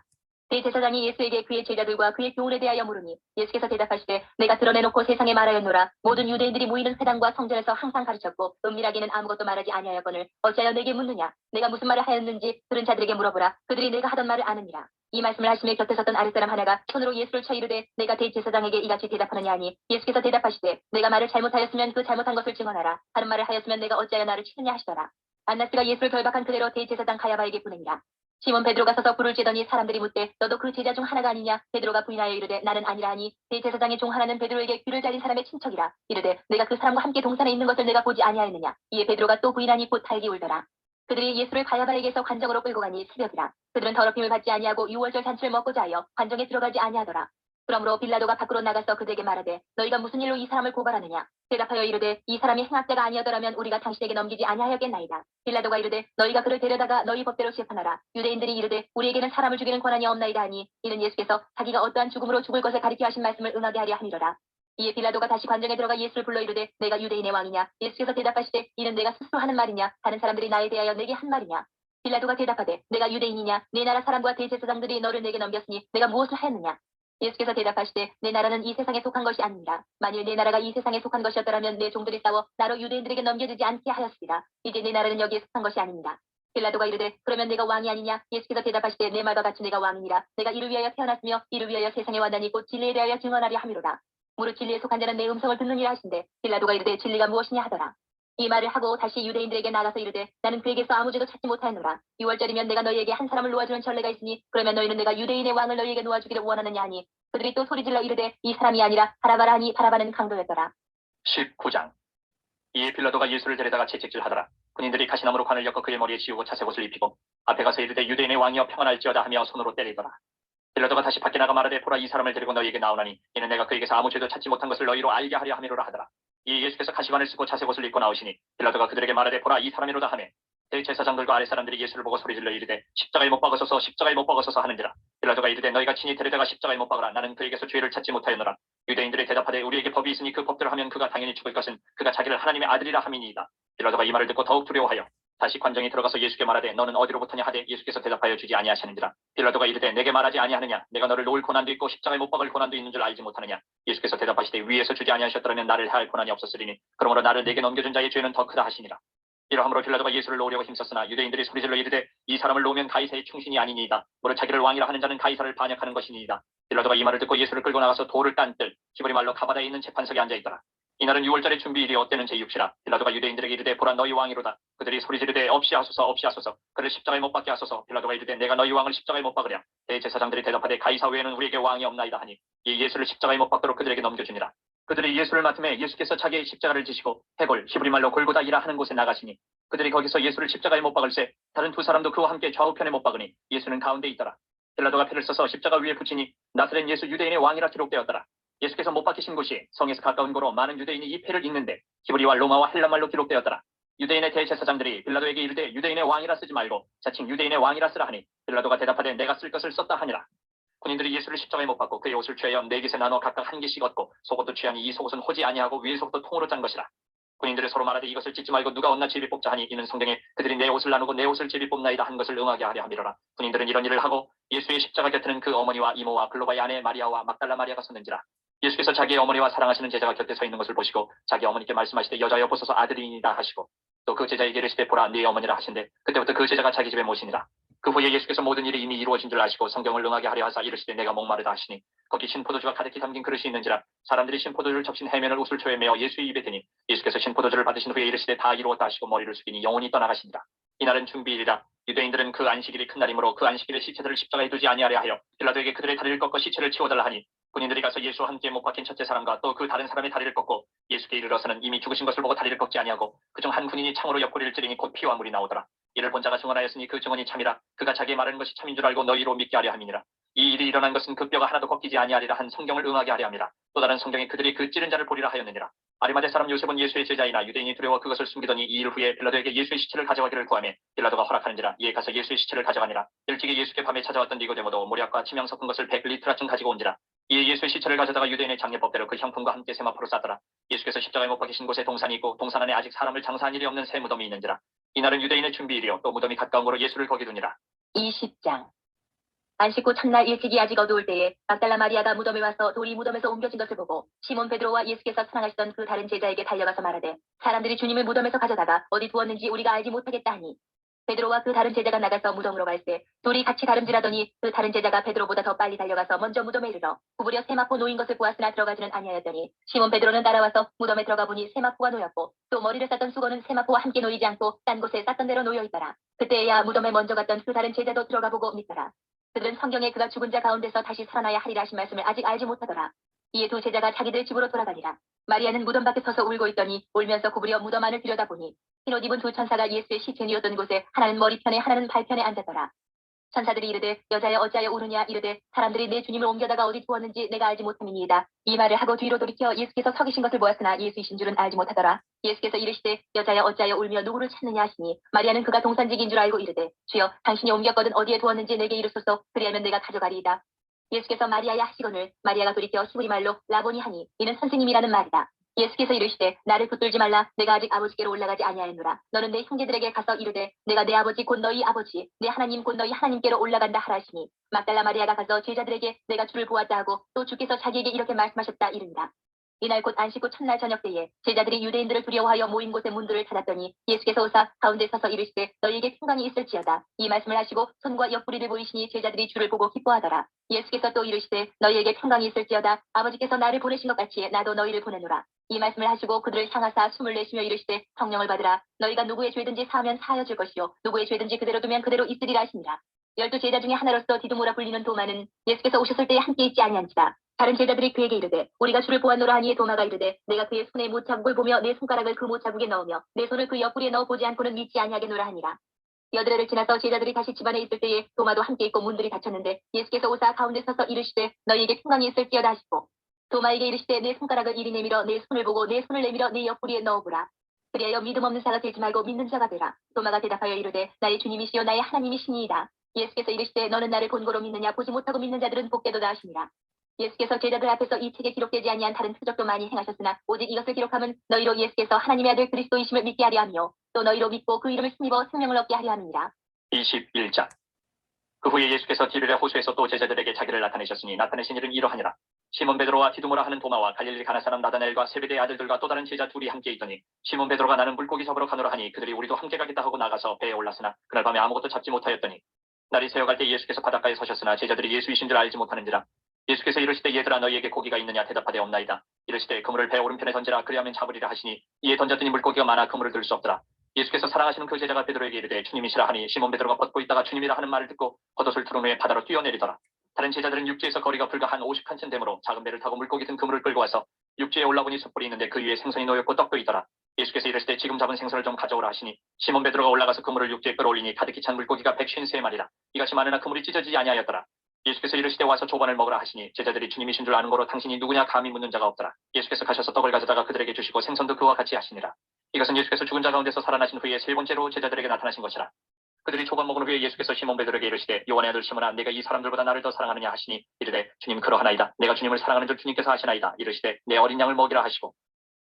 대제사장이 예수에게 그의 제자들과 그의 교훈에 대하여 물으니 예수께서 대답하시되 내가 드러내놓고 세상에 말하였노라. 모든 유대인들이 모이는 회당과 성전에서 항상 가르쳤고 은밀하게는 아무것도 말하지 아니하였거늘 어찌하여 내게 묻느냐. 내가 무슨 말을 하였는지 들은 자들에게 물어보라. 그들이 내가 하던 말을 아느니라. 이 말씀을 하시며 곁에 섰던 아랫사람 하나가 손으로 예수를 쳐 이르되 내가 대제사장에게 이같이 대답하느냐 하니 예수께서 대답하시되 내가 말을 잘못하였으면 그 잘못한 것을 증언하라. 다른 말을 하였으면 내가 어찌하여 나를 치느냐 하시더라. 안나스가 예수를 결박한 그대로 대제사장 가야바에게 보내니라. 시몬 베드로가 서서 불을 쬐더니 사람들이 묻되 너도 그 제자 중 하나가 아니냐. 베드로가 부인하여 이르되 나는 아니라 하니 대제사장의 종 하나는 베드로에게 귀를 잘린 사람의 친척이라. 이르되 내가 그 사람과 함께 동산에 있는 것을 내가 보지 아니하였느냐. 이에 베드로가 또 부인하니 곧 달기 울더라. 그들이 예수를 가야바에게서 관정으로 끌고 가니 새벽이라. 그들은 더럽힘을 받지 아니하고 유월절 잔치를 먹고자 하여 관정에 들어가지 아니하더라. 그러므로 빌라도가 밖으로 나가서 그들에게 말하되 너희가 무슨 일로 이 사람을 고발하느냐. 대답하여 이르되 이 사람이 행악자가 아니었더라면 우리가 당신에게 넘기지 아니하였겠나이다. 빌라도가 이르되 너희가 그를 데려다가 너희 법대로 재판하라. 유대인들이 이르되 우리에게는 사람을 죽이는 권한이 없나이다 하니 이는 예수께서 자기가 어떠한 죽음으로 죽을 것을 가리켜 하신 말씀을 응하게 하려 함이로라. 이에 빌라도가 다시 관정에 들어가 예수를 불러 이르되 내가 유대인의 왕이냐. 예수께서 대답하시되 이는 내가 스스로 하는 말이냐 다른 사람들이 나에 대하여 내게 한 말이냐. 빌라도가 대답하되 내가 유대인이냐. 내 나라 사람과 대제사장들이 너를 내게 넘겼으니 내가 무엇을 하였느냐. 예수께서 대답하시되 내 나라는 이 세상에 속한 것이 아닙니다. 만일 내 나라가 이 세상에 속한 것이었더라면 내 종들이 싸워 나로 유대인들에게 넘겨주지 않게 하였으리라. 이제 내 나라는 여기에 속한 것이 아닙니다. 빌라도가 이르되 그러면 내가 왕이 아니냐. 예수께서 대답하시되 내 말과 같이 내가 왕이니라. 내가 이를 위하여 태어났으며 이를 위하여 세상에 왔나니 곧 진리에 대하여 증언하려 함이로라. 무릇 진리에 속한 자는 내 음성을 듣느니라 하신대 빌라도가 이르되 진리가 무엇이냐 하더라. 이 말을 하고 다시 유대인들에게 나가서 이르되 나는 그에게서 아무 죄도 찾지 못하였노라. 6월절이면 내가 너희에게 한 사람을 놓아주는 전례가 있으니 그러면 너희는 내가 유대인의 왕을 너희에게 놓아주기를 원하느냐 하니 그들이 또 소리질러 이르되 이 사람이 아니라 바라바라 하니 바라바는 강도였더라. 19장. 이에 빌라도가 예수를 데려다가 채찍질하더라. 군인들이 가시나무로 관을 엮어 그의 머리에 씌우고 자색 옷을 입히고 앞에 가서 이르되 유대인의 왕이여 평안할지어다 하며 손으로 때리더라. 빌라도가 다시 밖에 나가 말하되 보라 이 사람을 데리고 너희에게 나오나니 이는 내가 그에게서 아무 죄도 찾지 못한 것을 너희로 알게 하려 함이로라 하더라. 이 예수께서 가시관을 쓰고 자색옷을 입고 나오시니 빌라도가 그들에게 말하되 보라 이 사람이로다 하며 대제사장들과 아랫사람들이 예수를 보고 소리질러 이르되 십자가에 못 박으소서 십자가에 못 박으소서 하는지라. 빌라도가 이르되 너희가 친히 데려다가 십자가에 못 박으라. 나는 그에게서 죄를 찾지 못하였노라. 유대인들이 대답하되 우리에게 법이 있으니 그 법대로 하면 그가 당연히 죽을 것은 그가 자기를 하나님의 아들이라 함이니이다. 빌라도가 이 말을 듣고 더욱 두려워하여 다시 관정에 들어가서 예수께 말하되 너는 어디로부터냐 하되 예수께서 대답하여 주지 아니하시는지라. 빌라도가 이르되 내게 말하지 아니하느냐. 내가 너를 놓을 고난도 있고 십자가에 못 박을 고난도 있는 줄 알지 못하느냐. 예수께서 대답하시되 위에서 주지 아니하셨더라면 나를 해할 고난이 없었으리니 그러므로 나를 내게 넘겨준 자의 죄는 더 크다 하시니라. 이러함으로 빌라도가 예수를 놓으려고 힘썼으나 유대인들이 소리질러 이르되 이 사람을 놓으면 가이사의 충신이 아니니이다. 무릇 자기를 왕이라 하는 자는 가이사를 반역하는 것이니이다. 빌라도가 이 말을 듣고 예수를 끌고 나가서 돌을 딴 뜰 히브리 말로 가바다에 있는 재판석에 앉아있더라. 이날은 6월절의 준비일이 어때는 제6시라. 빌라도가 유대인들에게 이르되 보라 너희 왕이로다. 그들이 소리지르되 없이 하소서 없이 하소서. 그를 십자가에 못 박게 하소서. 빌라도가 이르되 내가 너희 왕을 십자가에 못 박으랴. 대제사장들이 대답하되 가이사 외에는 우리에게 왕이 없나이다 하니 이 예수를 십자가에 못 박도록 그들에게 넘겨주니라. 그들이 예수를 맡음에 예수께서 자기의 십자가를 지시고 해골 히브리 말로 골고다이라 하는 곳에 나가시니 그들이 거기서 예수를 십자가에 못 박을새 다른 두 사람도 그와 함께 좌우편에 못 박으니 예수는 가운데 있더라. 빌라도가 피를 써서 십자가 위에 붙이니 나사렛 예수 유대인의 왕이라 기록되었더라. 예수께서 못 박히신 곳이 성에서 가까운 곳으로 많은 유대인이 이 패를 읽는데 히브리와 로마와 헬란말로 기록되었더라. 유대인의 대제사장들이 빌라도에게 이르되 유대인의 왕이라 쓰지 말고 자칭 유대인의 왕이라 쓰라 하니 빌라도가 대답하되 내가 쓸 것을 썼다 하니라. 군인들이 예수를 십자가에 못 박고 그의 옷을 취하여 네 깃에 나눠 각각 한 개씩 얻고 속옷도 취하니 이 속옷은 호지 아니하고 위의 속도 통으로 짠 것이라. 군인들이 서로 말하되 이것을 찢지 말고 누가 얻나 제비 뽑자 하니 이는 성경에 그들이 내 옷을 나누고 내 옷을 제비 뽑나이다 한 것을 응하게 하려 함이로라. 군인들은 이런 일을 하고 예수의 십자가 곁에는 그 어머니와 이모와 글로바의 아내 마리아와 막달라 마리아가 섰는지라. 예수께서 자기의 어머니와 사랑하시는 제자가 곁에 서 있는 것을 보시고 자기 어머니께 말씀하시되 여자여 보소서 아들이니이다 하시고 또 그 제자에게 이르시되 보라 네 어머니라 하신대 그때부터 그 제자가 자기 집에 모시니라. 그 후에 예수께서 모든 일이 이미 이루어진 줄 아시고 성경을 응하게 하려 하사 이르시되 내가 목마르다 하시니 거기 신포도주가 가득히 담긴 그릇이 있는지라. 사람들이 신포도주를 접신 해면을 우슬초에 메어 예수의 입에 대니 예수께서 신포도주를 받으신 후에 이르시되 다 이루었다 하시고 머리를 숙이니 영혼이 떠나가시니라. 이날은 준비일이라. 유대인들은 그 안식일이 큰 날이므로 그 안식일에 시체들을 십자가에 두지 아니하려 하여 빌라도에게 그들의 다리를 꺾어 시체를 치워달라 하니 군인들이 가서 예수와 함께 못 박힌 첫째 사람과 또 그 다른 사람의 다리를 꺾고 예수께 이르러서는 이미 죽으신 것을 보고 다리를 꺾지 아니하고 그중 한 군인이 창으로 옆구리를 찌르니 곧 피와 물이 나오더라. 이를 본 자가 증언하였으니 그 증언이 참이라. 그가 자기의 말하는 것이 참인 줄 알고 너희로 믿게 하려 함이니라. 이 일이 일어난 것은 그 뼈가 하나도 꺾이지 아니하리라 한 성경을 응하게 하려 함이라. 또 다른 성경에 그들이 그 찌른 자를 보리라 하였느니라. 아리마대 사람 요셉은 예수의 제자이나 유대인이 두려워 그것을 숨기더니 이 일 후에 빌라도에게 예수의 시체를 가져가기를 구하며 빌라도가 허락하는지라. 이에 가서 예수의 시체를 가져가니라. 일찍이 예수께 밤에 찾아왔던 니고데모도 모략과 치명 섞은 것을 100리트라쯤 가지고 온지라. 이에 예수의 시체를 가져다가 유대인의 장례법대로 그 형품과 함께 세마포로 쌌더라. 예수께서 십자가에 못 박히신 곳에 동산이 있고 동산 안에 아직 사람을 장사한 일이 없는 새 무덤이 있는지라. 이날은 유대인의 준비일이요 또 무덤이 가까운 거로 예수를 거기 두니라. 20장. 안식 후 첫날 일찍이 아직 어두울 때에 막달라 마리아가 무덤에 와서 돌이 무덤에서 옮겨진 것을 보고 시몬 베드로와 예수께서 사랑하시던 그 다른 제자에게 달려가서 말하되 사람들이 주님을 무덤에서 가져다가 어디 두었는지 우리가 알지 못하겠다 하니 베드로와 그 다른 제자가 나가서 무덤으로 갈새 돌이 같이 다름질하더니 그 다른 제자가 베드로보다 더 빨리 달려가서 먼저 무덤에 이르러 구부려 세마포 놓인 것을 보았으나 들어가지는 아니하였더니 시몬 베드로는 따라와서 무덤에 들어가 보니 세마포가 놓였고 또 머리를 쌌던 수건은 세마포와 함께 놓이지 않고 딴 곳에 쌌던 대로 놓여 있더라. 그때야 무덤에 먼저 갔던 그 다른 제자도 들어가 보고 믿더라. 그들은 성경에 그가 죽은 자 가운데서 다시 살아나야 하리라 하신 말씀을 아직 알지 못하더라. 이에 두 제자가 자기들 집으로 돌아가니라. 마리아는 무덤 밖에 서서 울고 있더니 울면서 구부려 무덤 안을 들여다보니 흰옷 입은 두 천사가 예수의 시체 누웠던 곳에 하나는 머리편에 하나는 발편에 앉았더라. 천사들이 이르되 여자여 어찌하여 우느냐 이르되 사람들이 내 주님을 옮겨다가 어디 두었는지 내가 알지 못함이니이다. 이 말을 하고 뒤로 돌이켜 예수께서 서 계신 것을 보았으나 예수이신 줄은 알지 못하더라. 예수께서 이르시되 여자여 어찌하여 울며 누구를 찾느냐 하시니 마리아는 그가 동산직인 줄 알고 이르되 주여 당신이 옮겼거든 어디에 두었는지 내게 이르소서 그리하면 내가 가져가리이다. 예수께서 마리아야 하시거늘 마리아가 돌이켜 히브리 말로 라보니 하니 이는 선생님이라는 말이다. 예수께서 이르시되 나를 붙들지 말라. 내가 아직 아버지께로 올라가지 아니하였노라. 너는 내 형제들에게 가서 이르되 내가 내 아버지 곧 너희 아버지 내 하나님 곧 너희 하나님께로 올라간다 하라 하시니 막달라 마리아가 가서 제자들에게 내가 주를 보았다 하고 또 주께서 자기에게 이렇게 말씀하셨다 이른다. 이날 곧 안식 후 첫날 저녁 때에 제자들이 유대인들을 두려워하여 모인 곳의 문들을 찾았더니 예수께서 오사 가운데 서서 이르시되 너희에게 평강이 있을지어다. 이 말씀을 하시고 손과 옆구리를 보이시니 제자들이 주를 보고 기뻐하더라. 예수께서 또 이르시되 너희에게 평강이 있을지어다. 아버지께서 나를 보내신 것 같이 나도 너희를 보내노라. 이 말씀을 하시고 그들을 향하사 숨을 내쉬며 이르시되 성령을 받으라. 너희가 누구의 죄든지 사하면 사하여질 것이요 누구의 죄든지 그대로 두면 그대로 있으리라 하시니라. 12 제자 중에 하나로서 디두모라 불리는 도마는 예수께서 오셨을 때에 함께 있지 아니한지라. 다른 제자들이 그에게 이르되 우리가 주를 보았노라 하니에 도마가 이르되 내가 그의 손에 못자국을 보며 내 손가락을 그 못자국에 넣으며 내 손을 그 옆구리에 넣어 보지 않고는 믿지 아니하겠노라 하니라. 여드레를 지나서 제자들이 다시 집안에 있을 때에 도마도 함께 있고 문들이 닫혔는데 예수께서 오사 가운데 서서 이르시되 너희에게 평강이 있을지어다 하시고 도마에게 이르시되 내 손가락을 이리 내밀어 내 손을 보고 내 손을 내밀어 네 옆구리에 넣어보라. 그리하여 믿음 없는 자가 되지 말고 믿는 자가 되라. 도마가 대답하여 이르되 나의 주님이시여 나의 하나님이시니이다. 예수께서 이르시되 너는 나를 본고로 믿느냐 보지 못하고 믿는 자들은 복되도다 하시니라. 예수께서 제자들 앞에서 이 책에 기록되지 아니한 다른 표적도 많이 행하셨으나 오직 이것을 기록함은 너희로 예수께서 하나님의 아들 그리스도이심을 믿게 하려 하며 또 너희로 믿고 그 이름을 힘입어 생명을 얻게 하려 함이니라. 21장. 그 후에 예수께서 디베랴 호수에서 또 제자들에게 자기를 나타내셨으니 나타내신 일은 이러하니라. 시몬 베드로와 디두모라 하는 도마와 갈릴리 가나 사람 나다나엘과 세베대의 아들들과 또 다른 제자 둘이 함께 있더니 시몬 베드로가 나는 물고기 잡으러 가노라 하니 그들이 우리도 함께 가겠다 하고 나가서 배에 올랐으나 그날 밤에 아무것도 잡지 못하였더니 날이 새어갈 때 예수께서 바닷가에 서셨으나 제자들이 예수이신 줄 알지 못하는지라. 예수께서 이르시되 얘들아 너희에게 고기가 있느냐 대답하되 없나이다. 이르시되 그물을 배 오른편에 던지라 그리하면 잡으리라 하시니 이에 던졌더니 물고기가 많아 그물을 들 수 없더라. 예수께서 사랑하시는 그 제자가 베드로에게 이르되 주님이시라 하니 시몬 베드로가 벗고 있다가 주님이라 하는 말을 듣고 겉옷을 두른 후에 바다로 뛰어내리더라. 다른 제자들은 육지에서 거리가 불과 한 50칸쯤 되므로 작은 배를 타고 물고기 든 그물을 끌고 와서 육지에 올라보니 숯불이 있는데 그 위에 생선이 놓였고 떡도 있더라. 예수께서 이르시되 지금 잡은 생선을 좀 가져오라 하시니 시몬 베드로가 올라가서 그물을 육지에 끌어올리니 가득히 찬 물고기가 153마리라. 이같이 많으나 그물이 찢어지지 아니하였더라. 예수께서 이르시되 와서 조반을 먹으라 하시니 제자들이 주님이신 줄 아는 거로 당신이 누구냐 감히 묻는 자가 없더라. 예수께서 가셔서 떡을 가져다가 그들에게 주시고 생선도 그와 같이 하시니라. 이것은 예수께서 죽은 자 가운데서 살아나신 후에 세 번째로 제자들에게 나타나신 것이라. 그들이 조반 먹은 후에 예수께서 시몬 베드로에게 이르시되 요한의 아들 시몬아 네가 이 사람들보다 나를 더 사랑하느냐 하시니 이르되 주님 그러하나이다. 내가 주님을 사랑하는 줄 주님께서 아시나이다. 이르시되 내 어린 양을 먹이라 하시고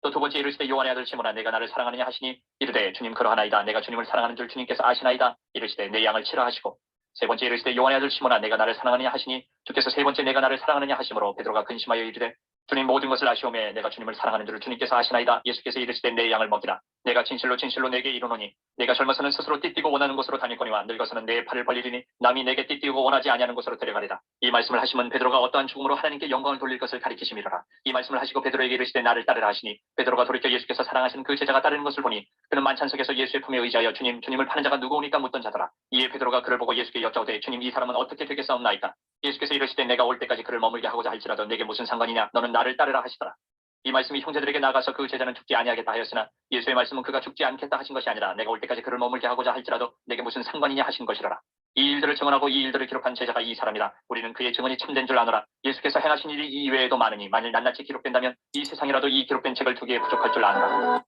또 두 번째 이르시되 요한의 아들 시몬아 내가 나를 사랑하느냐 하시니 이르되 주님 그러하나이다. 내가 주님을 사랑하는 줄 주님께서 아시나이다. 이르시되 내 양을 치라 하시고 세 번째 이르시되 요한의 아들 시몬아 내가 나를 사랑하느냐 하시니 주께서 세 번째 내가 나를 사랑하느냐 하시므로 베드로가 근심하여 이르되 주님 모든 것을 아시오매 내가 주님을 사랑하는 줄 주님께서 아시나이다. 예수께서 이르시되 내 양을 먹이라. 내가 진실로 진실로 내게 이르노니 내가 젊어서는 스스로 띠띠고 원하는 곳으로 다닐거니와 늙어서는 내 팔을 벌리리니 남이 내게 띠띠고 원하지 아니하는 곳으로 데려가리라. 이 말씀을 하시면 베드로가 어떠한 죽음으로 하나님께 영광을 돌릴 것을 가리키심이로라. 이 말씀을 하시고 베드로에게 이르시되 나를 따르라 하시니 베드로가 돌이켜 예수께서 사랑하시는 그 제자가 따르는 것을 보니 그는 만찬석에서 예수의 품에 의지하여 주님을 파는 자가 누구오니까 묻던 자더라. 이에 베드로가 그를 보고 예수께 여짜오되 주님 이 사람은 어떻게 되겠사옵나이까. 예수께서 이르시되 내가 올 때까지 그를 머물게 하고자 할지라도 내게 무슨 상관이냐 너는 나를 따르라 하시더라. 이 말씀이 형제들에게 나가서 그 제자는 죽지 아니하겠다 하였으나 예수의 말씀은 그가 죽지 않겠다 하신 것이 아니라 내가 올 때까지 그를 머물게 하고자 할지라도 내게 무슨 상관이냐 하신 것이로라. 이 일들을 증언하고 이 일들을 기록한 제자가 이 사람이라. 우리는 그의 증언이 참된 줄 아노라. 예수께서 행하신 일이 이외에도 많으니 만일 낱낱이 기록된다면 이 세상이라도 이 기록된 책을 두기에 부족할 줄 아노라.